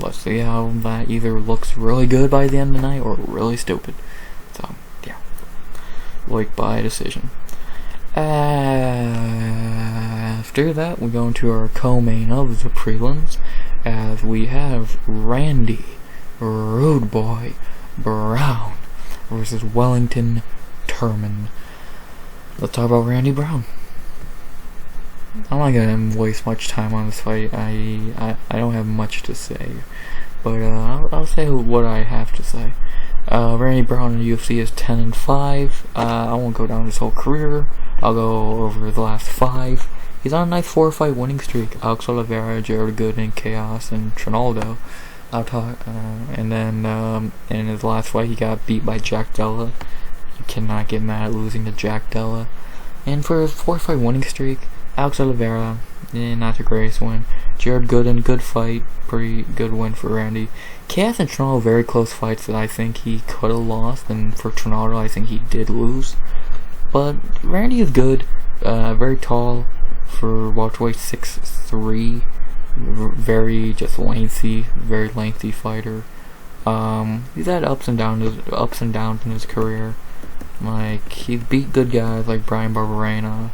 Let's see how that either looks really good by the end of the night or really stupid. So, yeah. Loik by decision. After that, we go into our co-main of the prelims, as we have Randy Rude Boy Brown versus Wellington Turman. Let's talk about Randy Brown. I'm not gonna waste much time on this fight. I don't have much to say, but I'll say what I have to say. Randy Brown in the UFC is 10-5. I won't go down his whole career. I'll go over the last 5. He's on a nice 4-fight winning streak. Alex Oliveira, Jared Gooden, Chaos, and Trinaldo. And then in his last fight, he got beat by Jack Della. You cannot get mad at losing to Jack Della. And for his 4-fight winning streak, Alex Oliveira, not the greatest win. Jared Gooden, good fight, pretty good win for Randy. Chaos and Trinaldo, very close fights that I think he could have lost, and for Trinaldo, I think he did lose. But Randy is good, very tall for welterweight, 6'3", very just lengthy, very lengthy fighter. He's had ups and downs in his career. Like, he's beat good guys like Brian Barberena,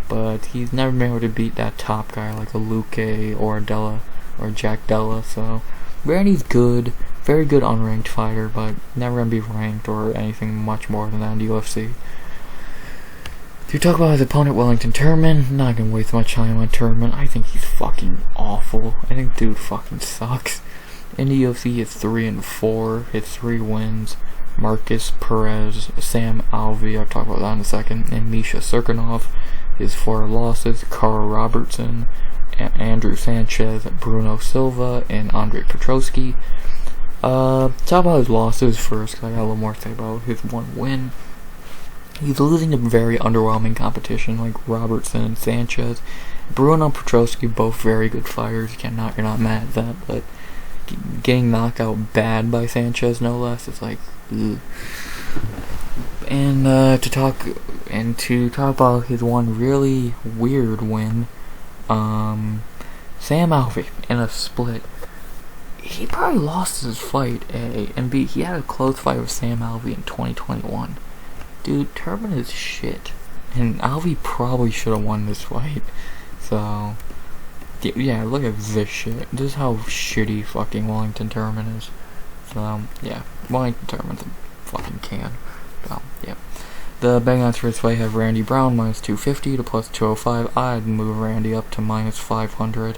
but he's never been able to beat that top guy like a Luque or a Della or Jack Della. So Randy's good, very good unranked fighter, but never gonna be ranked or anything much more than that in the UFC. To talk about his opponent, Wellington Turman, not gonna waste much time on Turman. I think he's fucking awful. I think dude fucking sucks. In the UFC, he's 3-4. His 3 wins: Marcus Perez, Sam Alvey, I'll talk about that in a second, and Misha Serkinov. His 4 losses: Carl Robertson, Andrew Sanchez, Bruno Silva, and Andre Petrosky. Talk about his losses first, because I got a little more to say about his 1 win. He's losing to very underwhelming competition like Robertson and Sanchez. Bruno and Petrosky, both very good fighters. You're not mad at that, but getting knocked out bad by Sanchez, no less, it's like, ugh. And to talk about his 1 really weird win, Sam Alvey in a split. He probably lost his fight, A, and B, he had a close fight with Sam Alvey in 2021. Dude, Turman is shit, and Alvey probably should have won this fight. So, yeah, look at this shit. This is how shitty fucking Wellington Turman is. So, yeah, Wellington Turman's a fucking can. So, yeah. The betting odds for this fight have Randy Brown -250 to +205. I'd move Randy up to -500.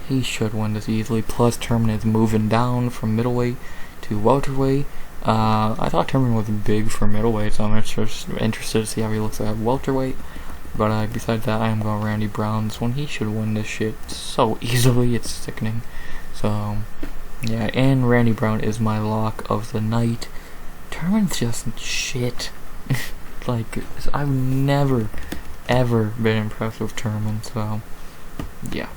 He should win this easily. Plus, Turman is moving down from middleweight to welterweight. I thought Turman was big for middleweight, so I'm interested to see how he looks at welterweight. But besides that, I am going Randy Brown. This one, he should win this shit so easily, it's sickening. So, yeah, and Randy Brown is my lock of the night. Turman's just shit. Like, I've never, ever been impressed with Turman, so, yeah.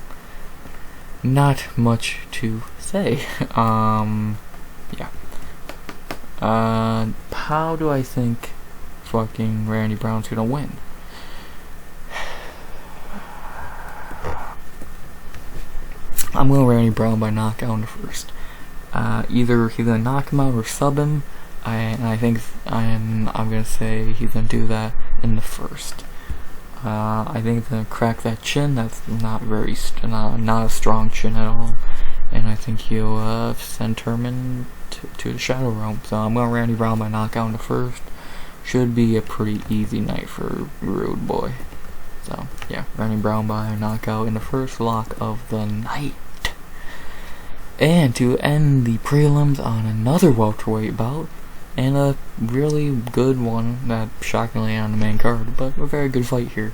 Not much to say. Yeah. How do I think fucking Randy Brown's gonna win? I'm going Randy Brown by knockout in the first. Either he's gonna knock him out or sub him. I think I'm gonna say he's gonna do that in the first. I think he's gonna crack that chin. That's not a strong chin at all. And I think he'll send Turman to the shadow realm. So I'm going Randy Brown by knockout in the first. Should be a pretty easy night for Rude Boy. So yeah, Randy Brown by knockout in the first, lock of the night. And to end the prelims on another welterweight bout, and a really good one that shockingly on the main card, but a very good fight here,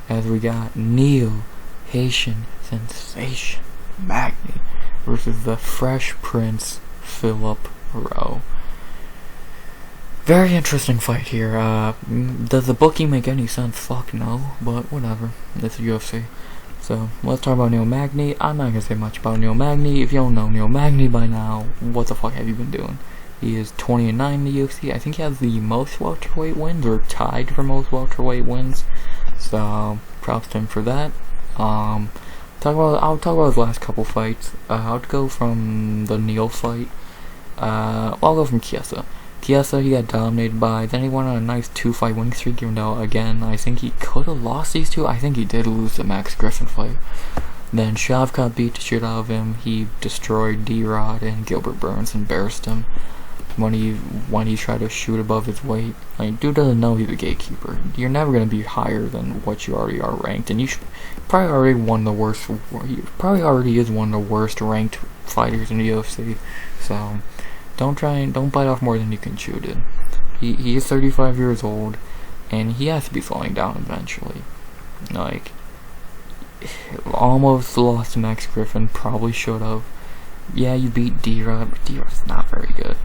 as we got Neo Haitian Sensation Magny versus the Fresh Prince Philip Rowe. Very interesting fight here. Does the booking make any sense? Fuck no, but whatever. It's UFC. So, let's talk about Neil Magny. I'm not gonna say much about Neil Magny. If you don't know Neil Magny by now, what the fuck have you been doing? He is 20-9 in the UFC. I think he has the most welterweight wins, or tied for most welterweight wins. So, props to him for that. I'll talk about his last couple fights. I'll go from the Neil fight. I'll go from Chiesa. Chiesa, he got dominated by, then he went on a nice 2-fight winning streak, even though, again, I think he could have lost these 2. I think he did lose the Max Griffin fight. Then Shavkat beat the shit out of him. He destroyed D-Rod, and Gilbert Burns embarrassed him when he tried to shoot above his weight. Like, dude doesn't know he's a gatekeeper. You're never going to be higher than what you already are ranked, and you probably already is one of the worst ranked fighters in the UFC. So, don't bite off more than you can chew, dude. He is 35 years old, and he has to be slowing down eventually. Like, almost lost to Max Griffin, probably should have. Yeah, you beat D-Rod, but D-Rod's not very good.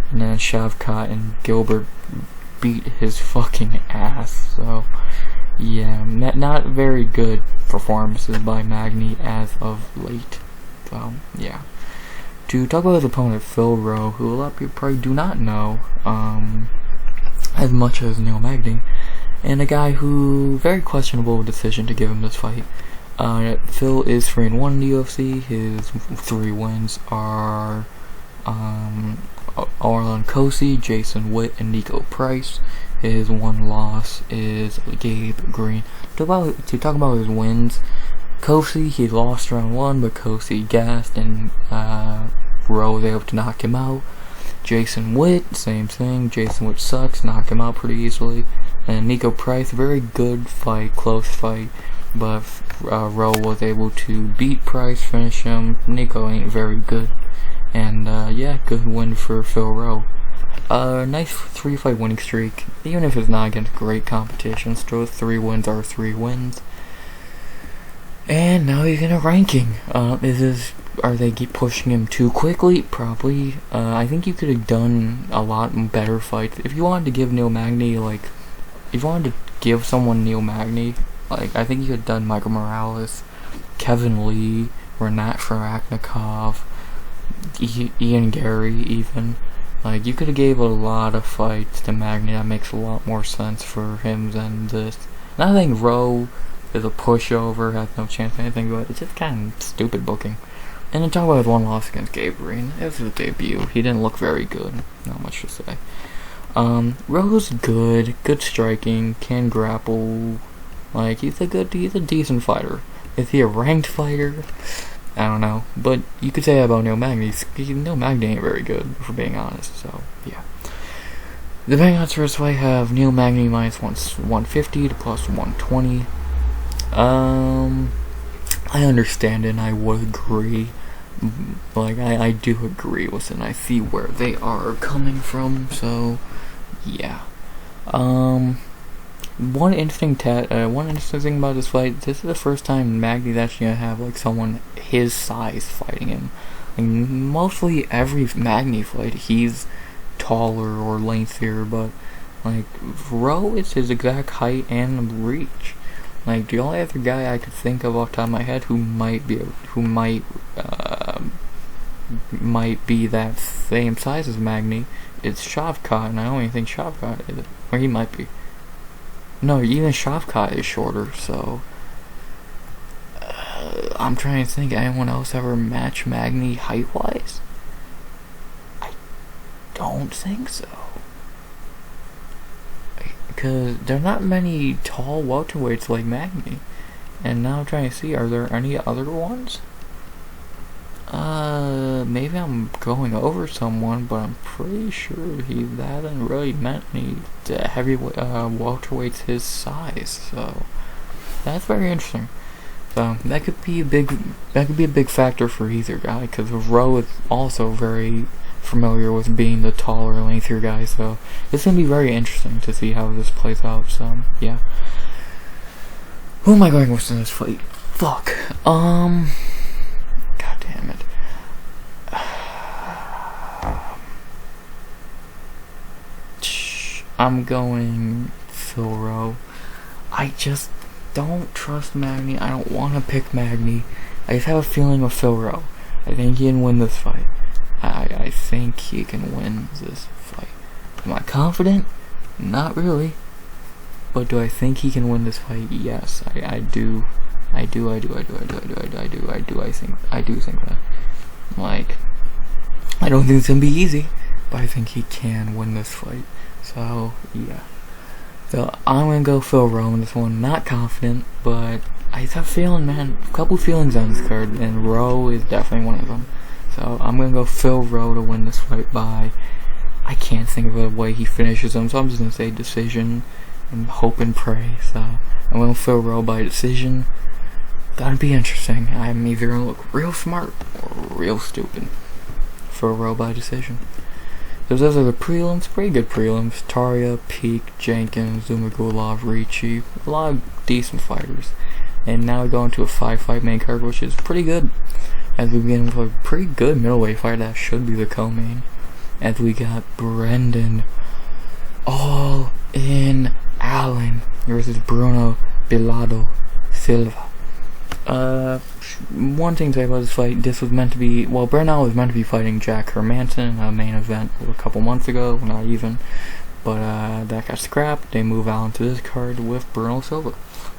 And then Shavkat and Gilbert beat his fucking ass, so yeah, not very good performances by Magny as of late. So, yeah. to talk about his opponent, Phil Rowe, who a lot of people probably do not know as much as Neil Magny, and a guy who, very questionable decision to give him this fight. Phil is 3-1 in the UFC. His 3 wins are Arlen Kosi, Jason Witt, and Nico Price. His 1 loss is Gabe Green. To talk about his wins, Kosi, he lost round 1, but Kosi gassed, and Rowe was able to knock him out. Jason Witt, same thing. Jason Witt sucks, knocked him out pretty easily. And Nico Price, very good fight, close fight, but Rowe was able to beat Price, finish him. Nico ain't very good. And yeah, good win for Phil Rowe. Nice 3-fight winning streak, even if it's not against great competition. Still, 3 wins are 3 wins. And now he's in a ranking. Are they keep pushing him too quickly? Probably. I think you could have done a lot better fights. If you wanted to give Neil Magny, if you wanted to give someone Neil Magny, I think you could have done Michael Morales, Kevin Lee, Renat Sharaknikov, Ian Gary, even. You could have gave a lot of fights to Magny. That makes a lot more sense for him than this. And I think Rowe is a pushover, has no chance of anything, but it's just kind of stupid booking. And then talk about his 1 loss against Gabe Green. It was his debut. He didn't look very good. Not much to say. Rowe's good striking, can grapple. He's a decent fighter. Is he a ranked fighter? I don't know, but you could say that about Neil Magny. Neil Magny ain't very good, for being honest, so, yeah. The betting odds for this fight have Neil Magny minus 150 to plus 120. I understand it, and I would agree. I do agree with it, and I see where they are coming from, so, yeah. One interesting thing about this fight, this is the first time Magny's actually gonna have someone his size fighting him. Mostly every Magny fight, he's taller or lengthier, but Rowe is his exact height and reach. The only other guy I could think of off the top of my head who might be that same size as Magny is Shavkat, and I don't even think Shavkat is, or he might be. No, even Shavkat is shorter, so I'm trying to think, anyone else ever match Magny height-wise? I don't think so. Because there are not many tall welterweights like Magny. And now I'm trying to see, are there any other ones? Maybe I'm going over someone, but I'm pretty sure he hasn't really met any heavyweight welterweights his size. So that's very interesting. So that could be a big factor for either guy, because Rowe is also very familiar with being the taller, lengthier guy. So it's gonna be very interesting to see how this plays out. So yeah. Who am I going with in this fight? Fuck. God damn it. I'm going Phil Rowe. I just don't trust Magny. I don't want to pick Magny. I just have a feeling with Phil Rowe. I think he can win this fight. I think he can win this fight. Am I confident? Not really. But do I think he can win this fight? Yes, I do. I do think that. I don't think it's gonna be easy, but I think he can win this fight. So, yeah. So, I'm gonna go Phil Rowe in this one. Not confident, but I have a feeling, man. A couple feelings on this card, and Rowe is definitely one of them. So, I'm gonna go Phil Rowe to win this fight by... I can't think of a way he finishes him, so I'm just gonna say decision and hope and pray. So, I'm gonna Phil Rowe by decision. That'd be interesting. I'm either gonna look real smart or real stupid. Phil Rowe by decision. So those are the prelims, pretty good prelims. Taira, Peak, Jenkins, Zhumagulov, Ricci, a lot of decent fighters. And now we go into a 5-fight main card, which is pretty good. As we begin with a pretty good middleweight fight that should be the co-main. As we got Brendan All in Allen versus Bruno Bilado Silva. one thing to say about this fight, this was meant to be, well, Brandon Allen was meant to be fighting Jack Hermanson in a main event a couple months ago, not even, but that got scrapped. They move Allen to this card with Bruno Silva.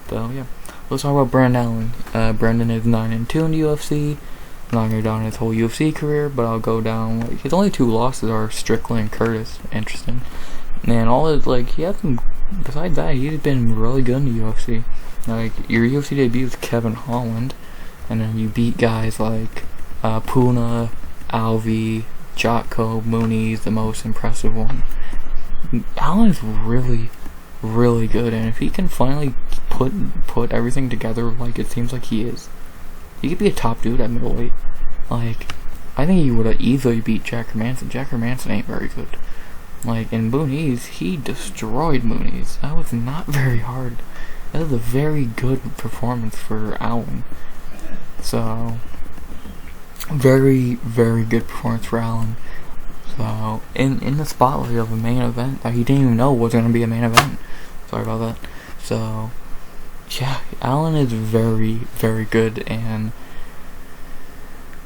So yeah, let's talk about Brandon Allen. Brandon is 9-2 in the UFC. I'm not gonna go down his whole UFC career, but I'll go down, like, his only 2 losses are Strickland and Curtis. Interesting. And all his, like, he hasn't, besides that, he's been really good in the UFC. Like, your UFC debut was Kevin Holland, and then you beat guys like Puna, Alvi, Jotko, Mooney's the most impressive one. Allen is really, really good, and if he can finally put everything together like it seems like he is, he could be a top dude at middleweight. Like, I think he would have easily beat Jack Hermanson. Jack Hermanson ain't very good. Like, in Mooney's, he destroyed Mooney's. That was not very hard. That was a very good performance for Allen. So, very, very good performance for Allen. So, in the spotlight of a main event that he didn't even know was going to be a main event. Sorry about that. So, yeah, Allen is very, very good, and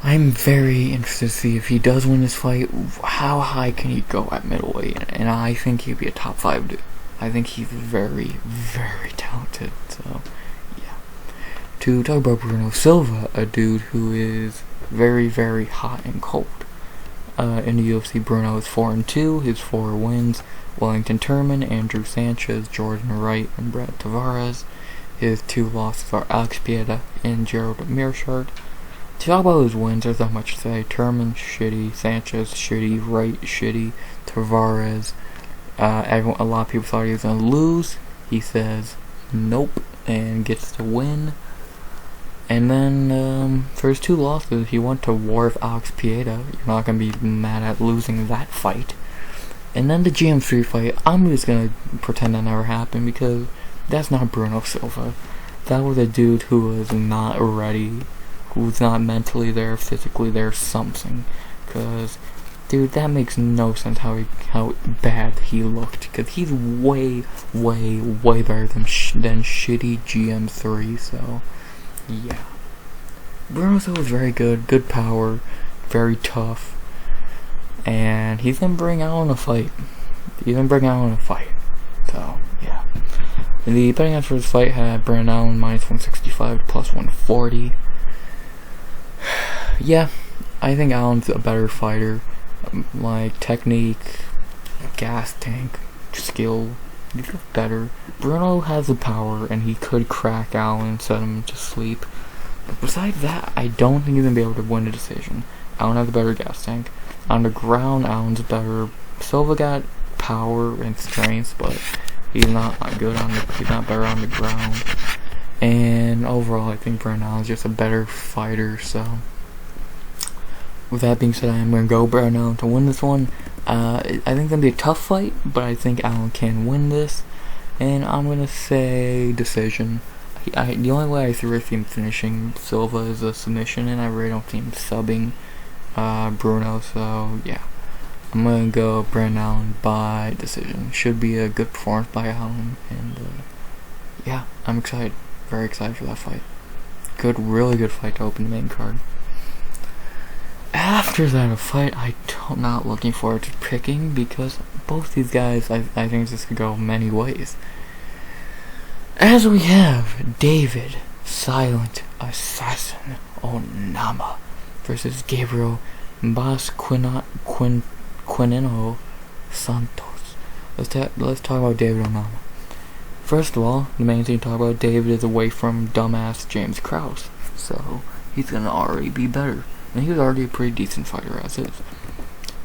I'm very interested to see if he does win this fight, how high can he go at middleweight, and I think he'd be a top 5 dude. I think he's very, very talented, so, yeah. To talk about Bruno Silva, a dude who is very, very hot and cold. In the UFC, Bruno is 4-2, his 4 wins, Wellington Turman, Andrew Sanchez, Jordan Wright, and Brett Tavares. His 2 losses are Alex Pieta and Gerald Mearshart. To talk about his wins, there's not much to say. Turman, shitty. Sanchez, shitty. Wright, shitty. Tavares, a lot of people thought he was going to lose. He says nope and gets the win. And then for his 2 losses, he went to war with Alex Pieta. You're not going to be mad at losing that fight. And then the GM3 fight, I'm just going to pretend that never happened, because that's not Bruno Silva. That was a dude who was not ready, who was not mentally there, physically there, something. Because, dude, that makes no sense how bad he looked. Because he's way, way, way better than shitty GM3, so, yeah. Bruno Silva was very good, good power, very tough. And he's gonna bring Allen a fight. So, yeah. And the betting odds for this fight had Brandon Allen -165 to +140. Yeah, I think Allen's a better fighter. Like, technique, gas tank, skill, he's better. Bruno has the power, and he could crack Allen and set him to sleep. But besides that, I don't think he's gonna be able to win a decision. Allen has a better gas tank. On the ground, Allen's better. Silva got power and strength, but he's not good he's not better on the ground. And overall, I think Brandon Allen's just a better fighter. So, with that being said, I am going to go Brandon Allen to win this one. I think it's going to be a tough fight, but I think Allen can win this. And I'm going to say decision. The only way I really see him finishing Silva is a submission, and I really don't see him subbing Bruno. So, yeah. I'm going to go Brandon Allen by decision. Should be a good performance by Allen. And, yeah, I'm excited. Very excited for that fight. Really good fight to open the main card. After that, a fight I'm not looking forward to picking, because both these guys, I think this could go many ways. As we have David Silent Assassin Onama versus Gabriel Quinino Santos. Let's talk about David Onama. First of all, the main thing to talk about David is away from dumbass James Krause, so he's gonna already be better. And he was already a pretty decent fighter as is.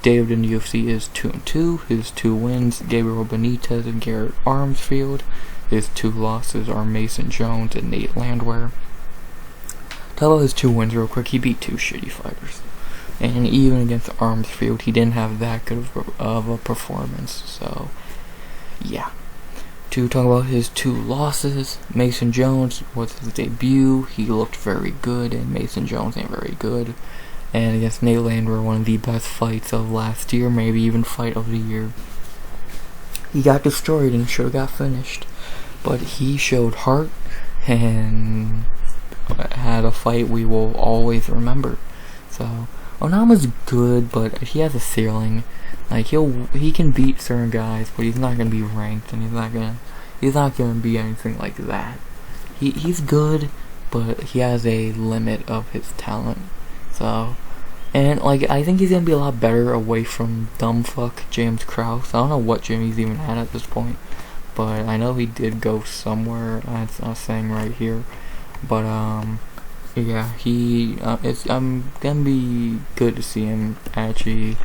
David in the UFC is 2-2. His 2 wins, Gabriel Benitez and Garrett Armsfield. His 2 losses are Mason Jones and Nate Landwehr. Talk about his 2 wins real quick. He beat 2 shitty fighters. And even against Armsfield, he didn't have that good of a performance. So, yeah. To talk about his 2 losses, Mason Jones was his debut. He looked very good, and Mason Jones ain't very good. And against Nate Landwehr, one of the best fights of last year, maybe even fight of the year. He got destroyed and should have got finished. But he showed heart, and had a fight we will always remember. So Onama's good, but he has a ceiling. Like he can beat certain guys, but he's not gonna be ranked, and he's not gonna be anything like that. He's good, but he has a limit of his talent. So, and like I think he's gonna be a lot better away from dumbfuck James Krause. I don't know what gym he's even at this point, but I know he did go somewhere. It's not saying right here, but yeah, I'm gonna be good to see him actually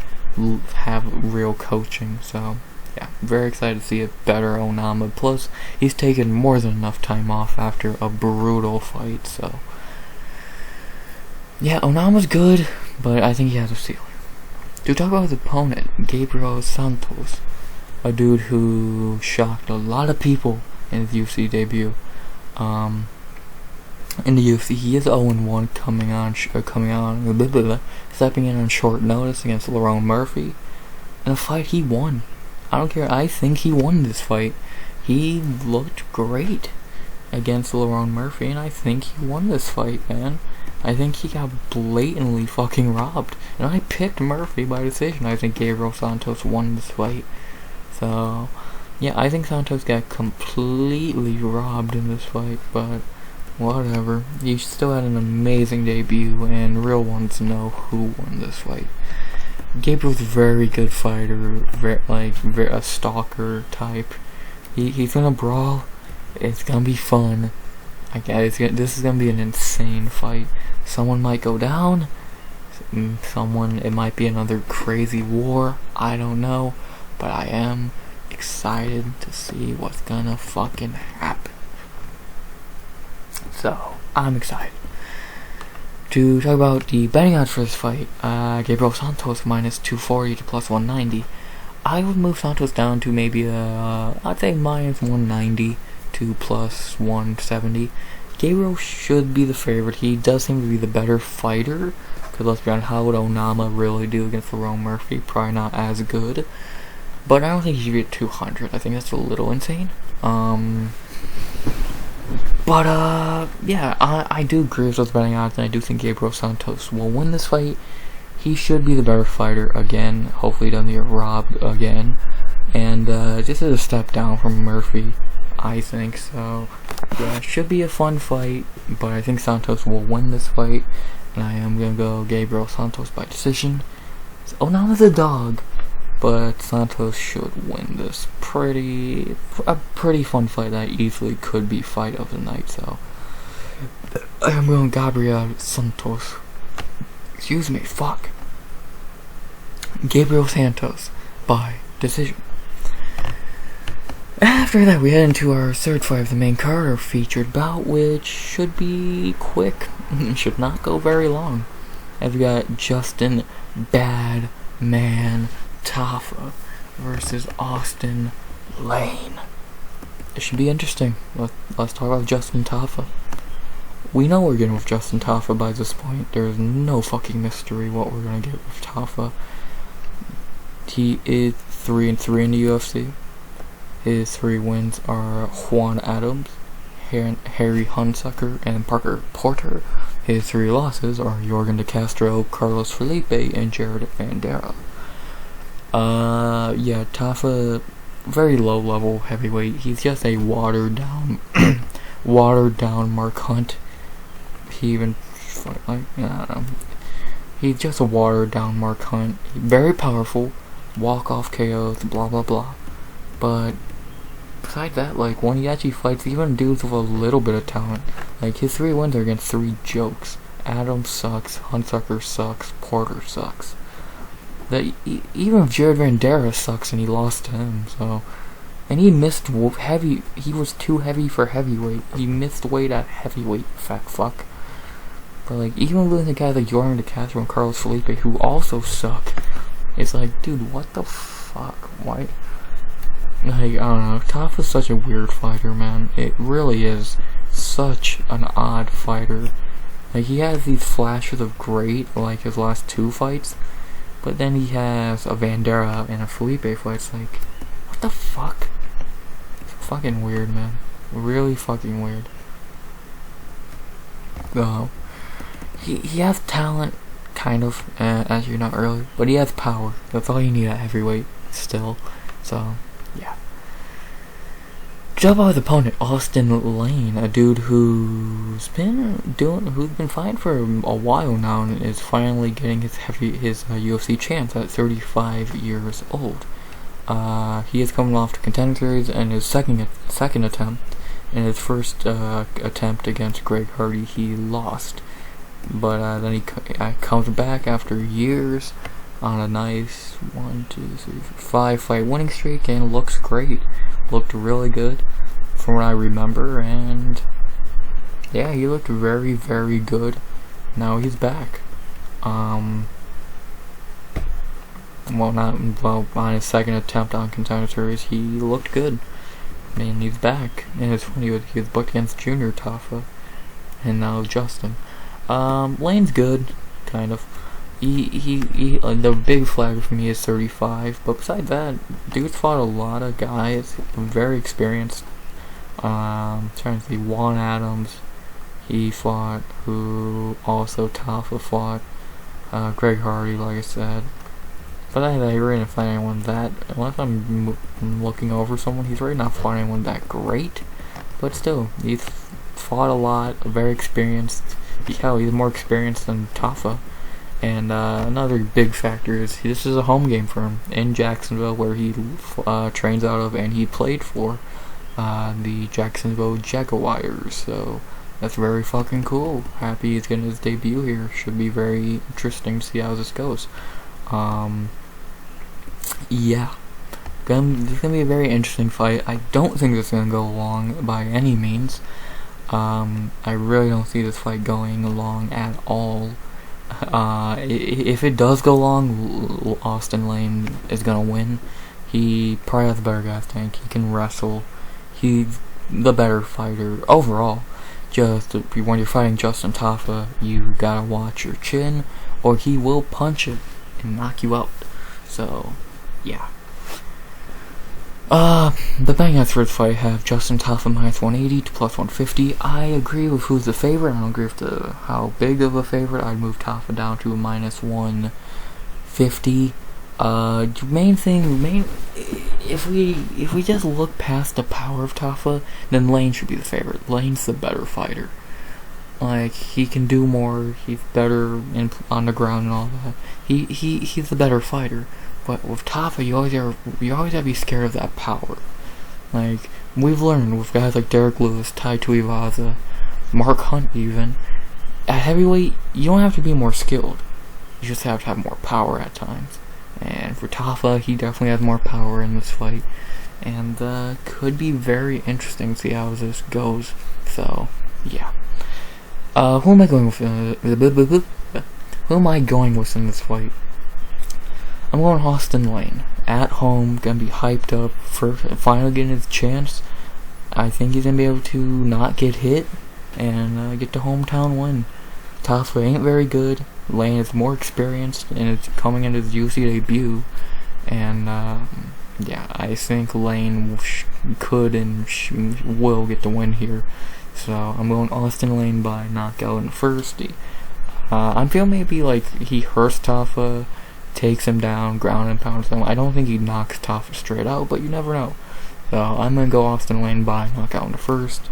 have real coaching. So yeah, very excited to see a better Onama. Plus, he's taken more than enough time off after a brutal fight. So yeah, Onama's good, but I think he has a ceiling. To talk about his opponent, Gabriel Santos, a dude who shocked a lot of people in his UFC debut. In the UFC, he is 0-1, stepping in on short notice against Lerone Murphy in a fight he won. I don't care. I think he won this fight. He looked great against Lerone Murphy, and I think he won this fight, man. I think he got blatantly fucking robbed, and I picked Murphy by decision. I think Gabriel Santos won this fight. So yeah, I think Santos got completely robbed in this fight, but whatever. He still had an amazing debut, and real ones know who won this fight. Gabriel's a very good fighter, a stalker type. He's gonna brawl. It's gonna be fun. This is gonna be an insane fight. Someone might go down. It might be another crazy war. I don't know, but I am excited to see what's gonna fucking happen. So, I'm excited. To talk about the betting odds for this fight, Gabriel Santos minus 240 to plus 190. I would move Santos down to maybe I'd say minus 190 to plus 170. Gabriel should be the favorite. He does seem to be the better fighter. Because let's be honest, how would Onama really do against Lerone Murphy? Probably not as good. But I don't think he should be at 200. I think that's a little insane. But yeah, I do agree with those betting odds, and I do think Gabriel Santos will win this fight. He should be the better fighter again. Hopefully he doesn't get robbed again. And this is a step down from Murphy, I think. So yeah, it should be a fun fight, but I think Santos will win this fight. And I am gonna go Gabriel Santos by decision. So, Onama's a dog, but Santos should win this. A pretty fun fight that easily could be fight of the night. So I am going Gabriel Santos. Excuse me, fuck. Gabriel Santos by decision. After that, we head into our third fight of the main card, our featured bout, which should be quick. Should not go very long. As we got Justin Bad Man Tafa versus Austin Lane. It should be interesting. Let's talk about Justin Tafa. We know we're getting with Justin Tafa by this point. There's no fucking mystery what we're gonna get with Tafa. He is 3-3 in the UFC. His 3 wins are Juan Adams, Harry Hunsucker, and Parker Porter. His 3 losses are Jorgen De Castro, Carlos Felipe, and Jared Vanderaa. Yeah, Tafa, very low level heavyweight. He's just a watered down Mark Hunt. He even, I don't know. He's just a watered down Mark Hunt. Very powerful, walk off KOs, blah blah blah. But besides that, like, when he actually fights, even dudes with a little bit of talent, like, his 3 wins are against 3 jokes. Adams sucks, Hunsucker sucks, Porter sucks. Even if Jared Vanderaa sucks and he lost to him, so. And he missed heavy, he was too heavy for heavyweight. He missed weight at heavyweight, fat fuck. But, like, even losing to guys like Jorgen De Castro and Carlos Felipe, who also suck, it's like, dude, what the fuck? Why? Like, I don't know. Tafa's such a weird fighter, man. It really is such an odd fighter. Like, he has these flashes of great, like his last 2 fights, but then he has a Vanderaa and a Felipe fight. It's like, what the fuck? It's fucking weird, man. Really fucking weird. he has talent, kind of, as you know earlier, but he has power. That's all you need at heavyweight still. So, yeah. Jabal's opponent, Austin Lane, a dude who's been fighting for a while now and is finally getting his UFC chance at 35 years old. He is coming off the Contender Series and his second attempt. In his first attempt against Greg Hardy, he lost, but then he comes back after years on a nice 5-fight winning streak and looks great. Looked really good from what I remember, and yeah, he looked very, very good. Now he's back. On his second attempt on Contender Series, he looked good. And he's back. And it's funny, he was booked against Junior Tafa, and now Justin. Lane's good, kind of. The big flag for me is 35, but besides that, dude's fought a lot of guys, very experienced. Trying to see, Juan Adams, he fought, who also Tafa fought, Greg Hardy, like I said. But I really didn't find anyone that, unless I'm looking over someone, he's really not fought anyone that great. But still, he's fought a lot, very experienced. Hell, he's more experienced than Tafa. And another big factor is this is a home game for him in Jacksonville, where he trains out of, and he played for the Jacksonville Jaguars. So that's very fucking cool. Happy he's getting his debut here. Should be very interesting to see how this goes. Yeah. This is gonna be a very interesting fight. I don't think this is gonna go long by any means. I really don't see this fight going long at all. If it does go long, Austin Lane is gonna win. He probably has a better gas tank. He can wrestle. He's the better fighter overall. Just when you're fighting Justin Tafa, you gotta watch your chin, or he will punch it and knock you out. So, yeah. The betting odds for this fight have Justin Tafa minus 180 to plus 150. I agree with who's the favorite. I don't agree with how big of a favorite. I'd move Tafa down to a minus 150. If we just look past the power of Tafa, then Lane should be the favorite. Lane's the better fighter. Like, he can do more. He's better on the ground and all that. He's the better fighter. But with Tafa, you always have to be scared of that power. Like, we've learned with guys like Derek Lewis, Tai Tuivasa, Mark Hunt even. At heavyweight, you don't have to be more skilled. You just have to have more power at times. And for Tafa, he definitely has more power in this fight. And could be very interesting to see how this goes. So, yeah. Who am I going with? Who am I going with in this fight? I'm going Austin Lane. At home, gonna be hyped up for finally getting his chance. I think he's gonna be able to not get hit and get the hometown win. Tafa ain't very good. Lane is more experienced and is coming into his UFC debut. And yeah, I think Lane could and will get the win here. So I'm going Austin Lane by knockout in the first. I'm feeling maybe like he hurts Tafa, takes him down, ground and pounds him. I don't think he knocks Tafa straight out, but you never know. So I'm gonna go Austin Lane by knockout in the first.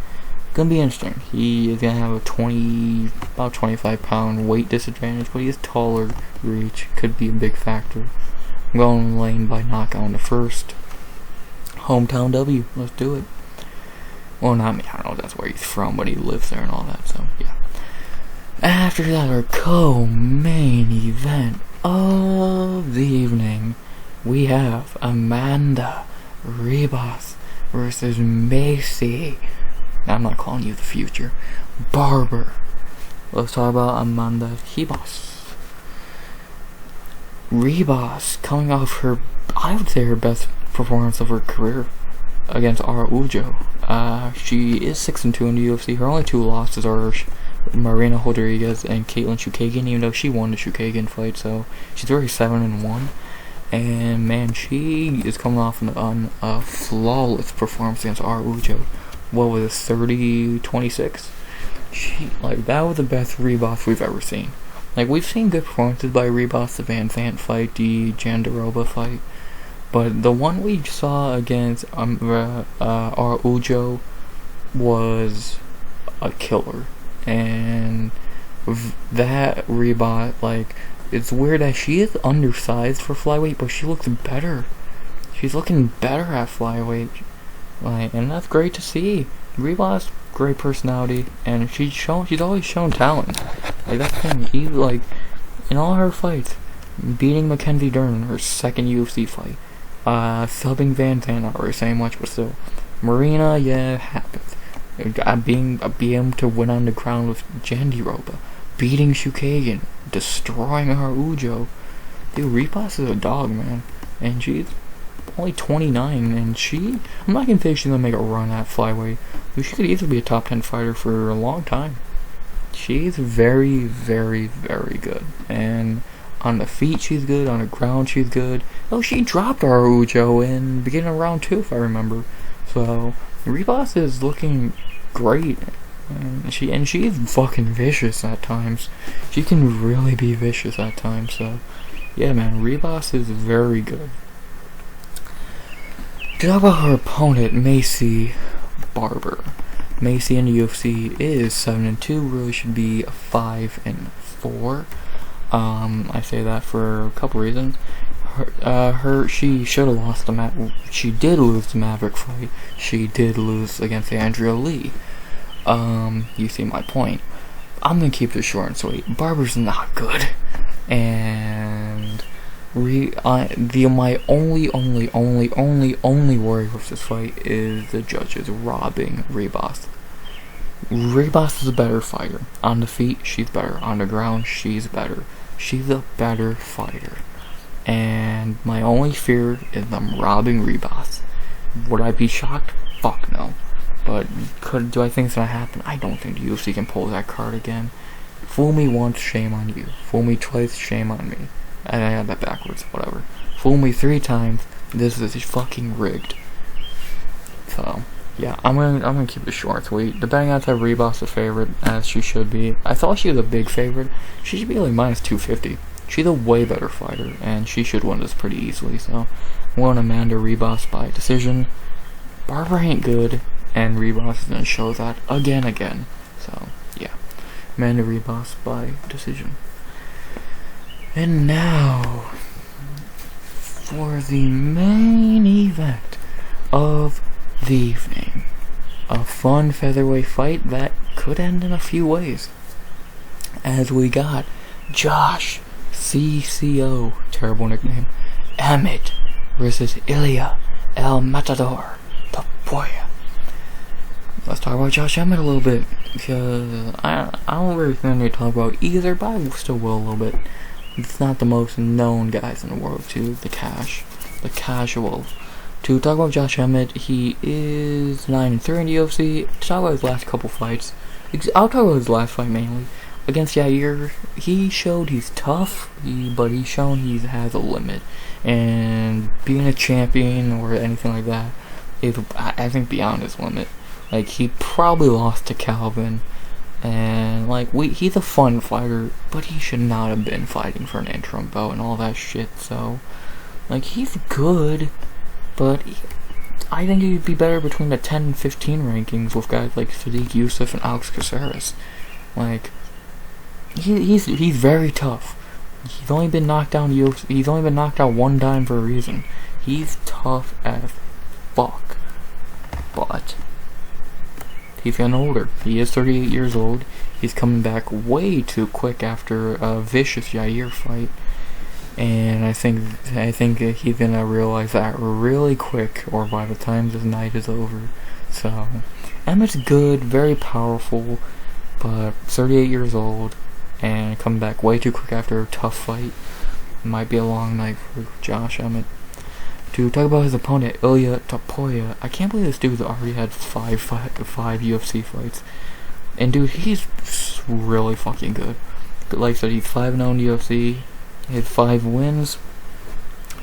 Gonna be interesting. He is gonna have about 25 pound weight disadvantage, but he is taller. Reach could be a big factor. I'm going Lane by knockout in the first. Hometown W. Let's do it. Well, not me. I don't know if that's where he's from, but he lives there and all that. So yeah. After that, our co-main event of the evening, we have Amanda Ribas versus Macy. I'm not calling you the future. Barber. Let's talk about Amanda Ribas. Ribas coming off her, I would say, her best performance of her career against Araujo. She is 6-2 in the UFC. Her only two losses are Marina Rodrigues and Caitlin Chukagian, even though she won the Chukagian fight, so she's already 7-1. And man, she is coming off on a flawless performance against Araujo. What was it, 30-26? That was the best Reboss we've ever seen. Like, we've seen good performances by Reboss, the Van Zandt fight, the Jandiroba fight, but the one we saw against our Ujo was a killer. And that Reboss, like, it's weird that she is undersized for flyweight, but she looks better. She's looking better at flyweight. Like, and that's great to see. Reboss, great personality, and she's always shown talent. Like, that's the thing. He's like, in all her fights, beating Mackenzie Dern in her second UFC fight, subbing Van Zandt, not really saying much, but still. Marina, yeah, happens. Being able to win on the ground with Jandiroba, beating Shukagan, destroying her Ujo. Dude, Reboss is a dog, man. And she's only 29, and I'm not gonna say she's gonna make a run at flyweight, but she could easily be a top 10 fighter for a long time. She's very, very, very good. And on the feet, she's good. On the ground, she's good. Oh, she dropped our Ujo in the beginning of round 2, if I remember. So, Reboss is looking great. And she's fucking vicious at times. She can really be vicious at times. So, yeah, man, Reboss is very good. To talk about her opponent, Macy Barber. Macy in the UFC is 7-2, really should be 5-4. I say that for a couple reasons. She should have lost she did lose the Maverick fight. She did lose against Andrea Lee. You see my point. I'm gonna keep this short and sweet. Barber's not good, and my only worry with this fight is the judges robbing Reboss. Reboss is a better fighter. On the feet, she's better. On the ground, she's better. She's a better fighter. And my only fear is them robbing Reboss. Would I be shocked? Fuck no. But do I think it's gonna happen? I don't think the UFC can pull that card again. Fool me once, shame on you. Fool me twice, shame on me. I had that backwards, whatever. Fool me 3 times, this is fucking rigged. So, yeah, I'm gonna keep it short and sweet. The betting odds have Reboss a favorite, as she should be. I thought she was a big favorite. She should be like minus 250. She's a way better fighter, and she should win this pretty easily. So, I'm going Amanda Reboss by decision. Barber ain't good, and Reboss is gonna show that again. So, yeah, Amanda Reboss by decision. And now, for the main event of the evening. A fun featherweight fight that could end in a few ways. As we got Josh CCO, terrible nickname, Emmett versus Ilya El Matador Topuria. Let's talk about Josh Emmett a little bit, because I don't really think I need to talk about either, but I still will a little bit. It's not the most known guys in the world, too. The casual. To talk about Josh Emmett, he is 9-3 in the UFC. To talk about his last couple fights, I'll talk about his last fight mainly. Against Yair, he showed he's tough, but he's shown he has a limit. And being a champion or anything like that is, I think, beyond his limit. Like, he probably lost to Calvin. And, like, he's a fun fighter, but he should not have been fighting for an interim belt and all that shit, so, like, he's good, but I think he'd be better between the 10 and 15 rankings with guys like Sadiq Youssef and Alex Caceres. Like, he's very tough. He's only been knocked out one time for a reason. He's tough as fuck, but he's getting older. He is 38 years old. He's coming back way too quick after a vicious Yair fight. And I think he's gonna realize that really quick, or by the time this night is over. So, Emmett's good, very powerful, but 38 years old, and coming back way too quick after a tough fight. Might be a long night for Josh Emmett. To talk about his opponent, Ilya Topuria, I can't believe this dude's already had five UFC fights. And dude, he's really fucking good. But like I said, he's 5-0 in the UFC. He had 5 wins.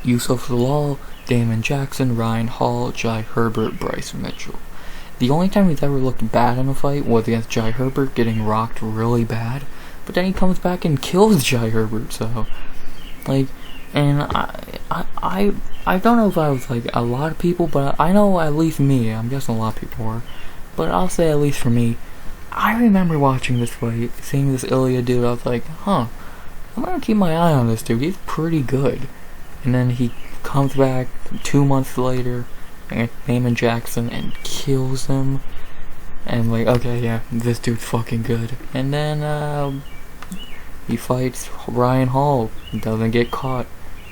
Yusuf Zalal, Damon Jackson, Ryan Hall, Jai Herbert, Bryce Mitchell. The only time he's ever looked bad in a fight was against Jai Herbert, getting rocked really bad. But then he comes back and kills Jai Herbert, so, like, and I don't know if I was like a lot of people, but I know at least me, I'm guessing a lot of people were, but I'll say at least for me, I remember watching this fight, seeing this Ilya dude, I was like, huh, I'm gonna keep my eye on this dude, he's pretty good. And then he comes back 2 months later against Damon Jackson and kills him. And like, okay, yeah, this dude's fucking good. And then he fights Ryan Hall, doesn't get caught,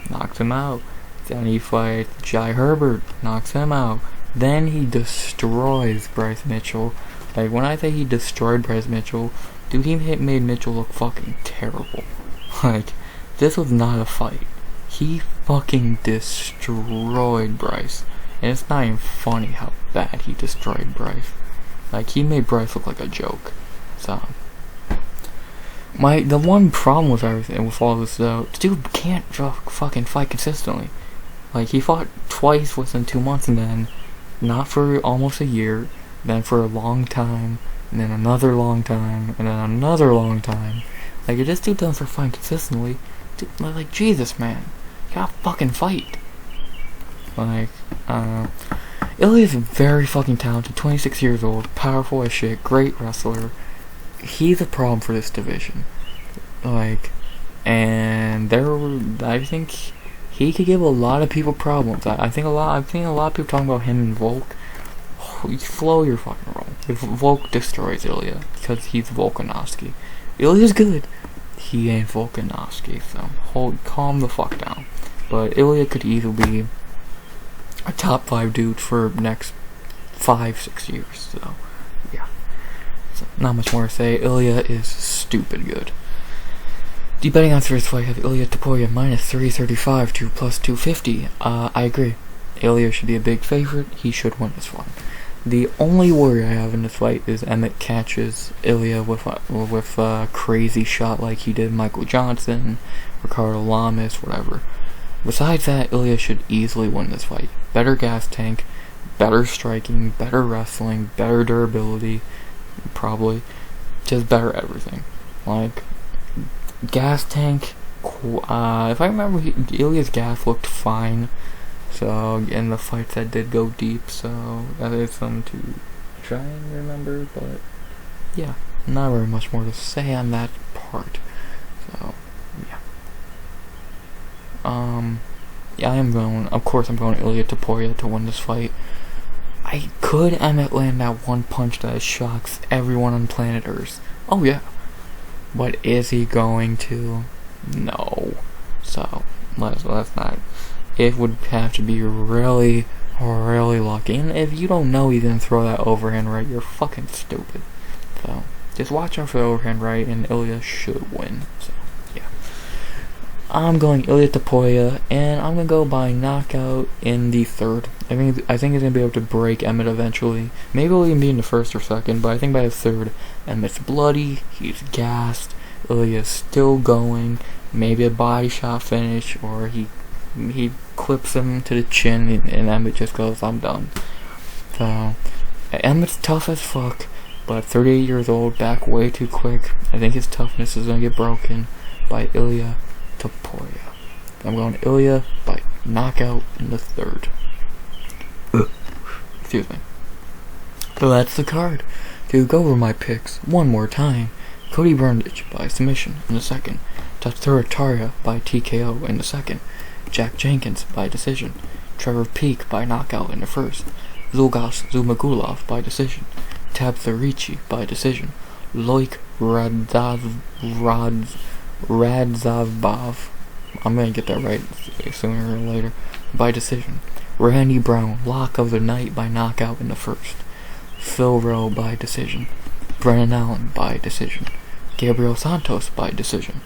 knocks him out. Then he fights Jai Herbert, knocks him out. Then he destroys Bryce Mitchell. Like, when I say he destroyed Bryce Mitchell, dude, he made Mitchell look fucking terrible. Like, this was not a fight. He fucking destroyed Bryce. And it's not even funny how bad he destroyed Bryce. Like, he made Bryce look like a joke. So, the one problem with everything, with all this though, this dude can't fucking fight consistently. Like, he fought twice within 2 months, and then not for almost a year, then for a long time, and then another long time, and then another long time. Like, if this dude doesn't fight consistently, dude, like, Jesus, man, you gotta fucking fight. Like, Ilya's very fucking talented, 26 years old, powerful as shit, great wrestler. He's a problem for this division. Like, and I think he could give a lot of people problems. I've seen a lot of people talking about him and Volk. Oh, slow your fucking roll. If Volk destroys Ilya, because he's Volkanovski. Ilya's good. He ain't Volkanovski, so calm the fuck down. But Ilya could easily be a top 5 dude for next 5-6 years, so yeah. So, not much more to say. Ilya is stupid good. The betting odds for this fight have Ilya Topuria minus 335 to plus 250. I agree. Ilya should be a big favorite. He should win this one. The only worry I have in this fight is Emmett catches Ilya with a crazy shot like he did Michael Johnson, Ricardo Lamas, whatever. Besides that, Ilya should easily win this fight. Better gas tank, better striking, better wrestling, better durability, probably. Just better everything. Like, gas tank, if I remember, Ilya's gas looked fine. So, in the fights that did go deep, so that is something to try and remember, but yeah, not very much more to say on that part. So, yeah. Yeah, of course I'm going Ilya Topuria to win this fight. Could Emmett land that one punch that shocks everyone on planet Earth? Oh yeah. But is he going to? No. So, let's not. It would have to be really, really lucky. And if you don't know he's gonna throw that overhand right, you're fucking stupid. So, just watch out for the overhand right, and Ilya should win. So, yeah. I'm going Ilya Topuria, and I'm gonna go by knockout in the third. I think he's gonna be able to break Emmett eventually. Maybe he'll even be in the first or second, but I think by the third, Emmett's bloody, he's gassed, Ilya's still going, maybe a body shot finish, or he clips him to the chin, and Emmett just goes, I'm done. So, Emmett's tough as fuck, but 38 years old, back way too quick. I think his toughness is gonna get broken by Ilya Topuria. I'm going Ilya by knockout in the third. Excuse me. So that's the card. To go over my picks one more time: Cody Brundage by submission in the second, Tatsuro Taira by TKO in the second, Jack Jenkins by decision, Trevor Peak by knockout in the first, Zhumagulov by decision, Tabatha Ricci by decision, Loik Radzhabov, I'm gonna get that right sooner or later, by decision, Randy Brown, lock of the night by knockout in the first, Phil Rowe by decision, Brennan Allen by decision, Gabriel Santos by decision,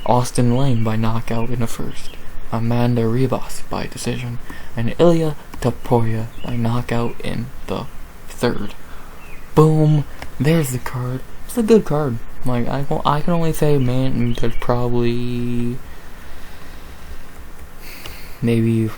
Austin Lane by knockout in the first, Amanda Ribas by decision, and Ilya Topuria by knockout in the third. Boom! There's the card. It's a good card. Like, I can only say, man, there's probably maybe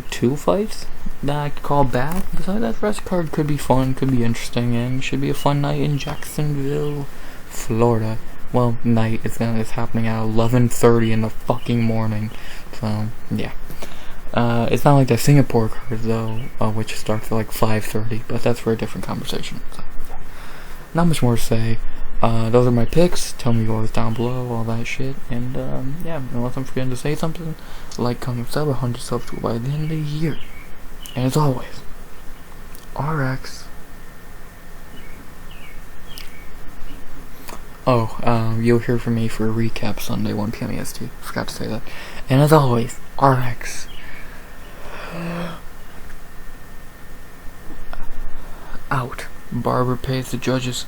two fights that I could call bad. Besides that, rest card could be fun, could be interesting, and should be a fun night in Jacksonville, Florida. Well, night. It's happening at 11:30 in the fucking morning. So yeah. It's not like the Singapore card though, which starts at like 5:30. But that's for a different conversation. So, yeah. Not much more to say. Those are my picks. Tell me what was down below, all that shit. And yeah, unless I'm forgetting to say something, like, comment, sub, 100 subs by the end of the year. And as always, RX. You'll hear from me for a recap Sunday, 1 PM EST. Forgot to say that. And as always, RX. Out. Barber pays the judges.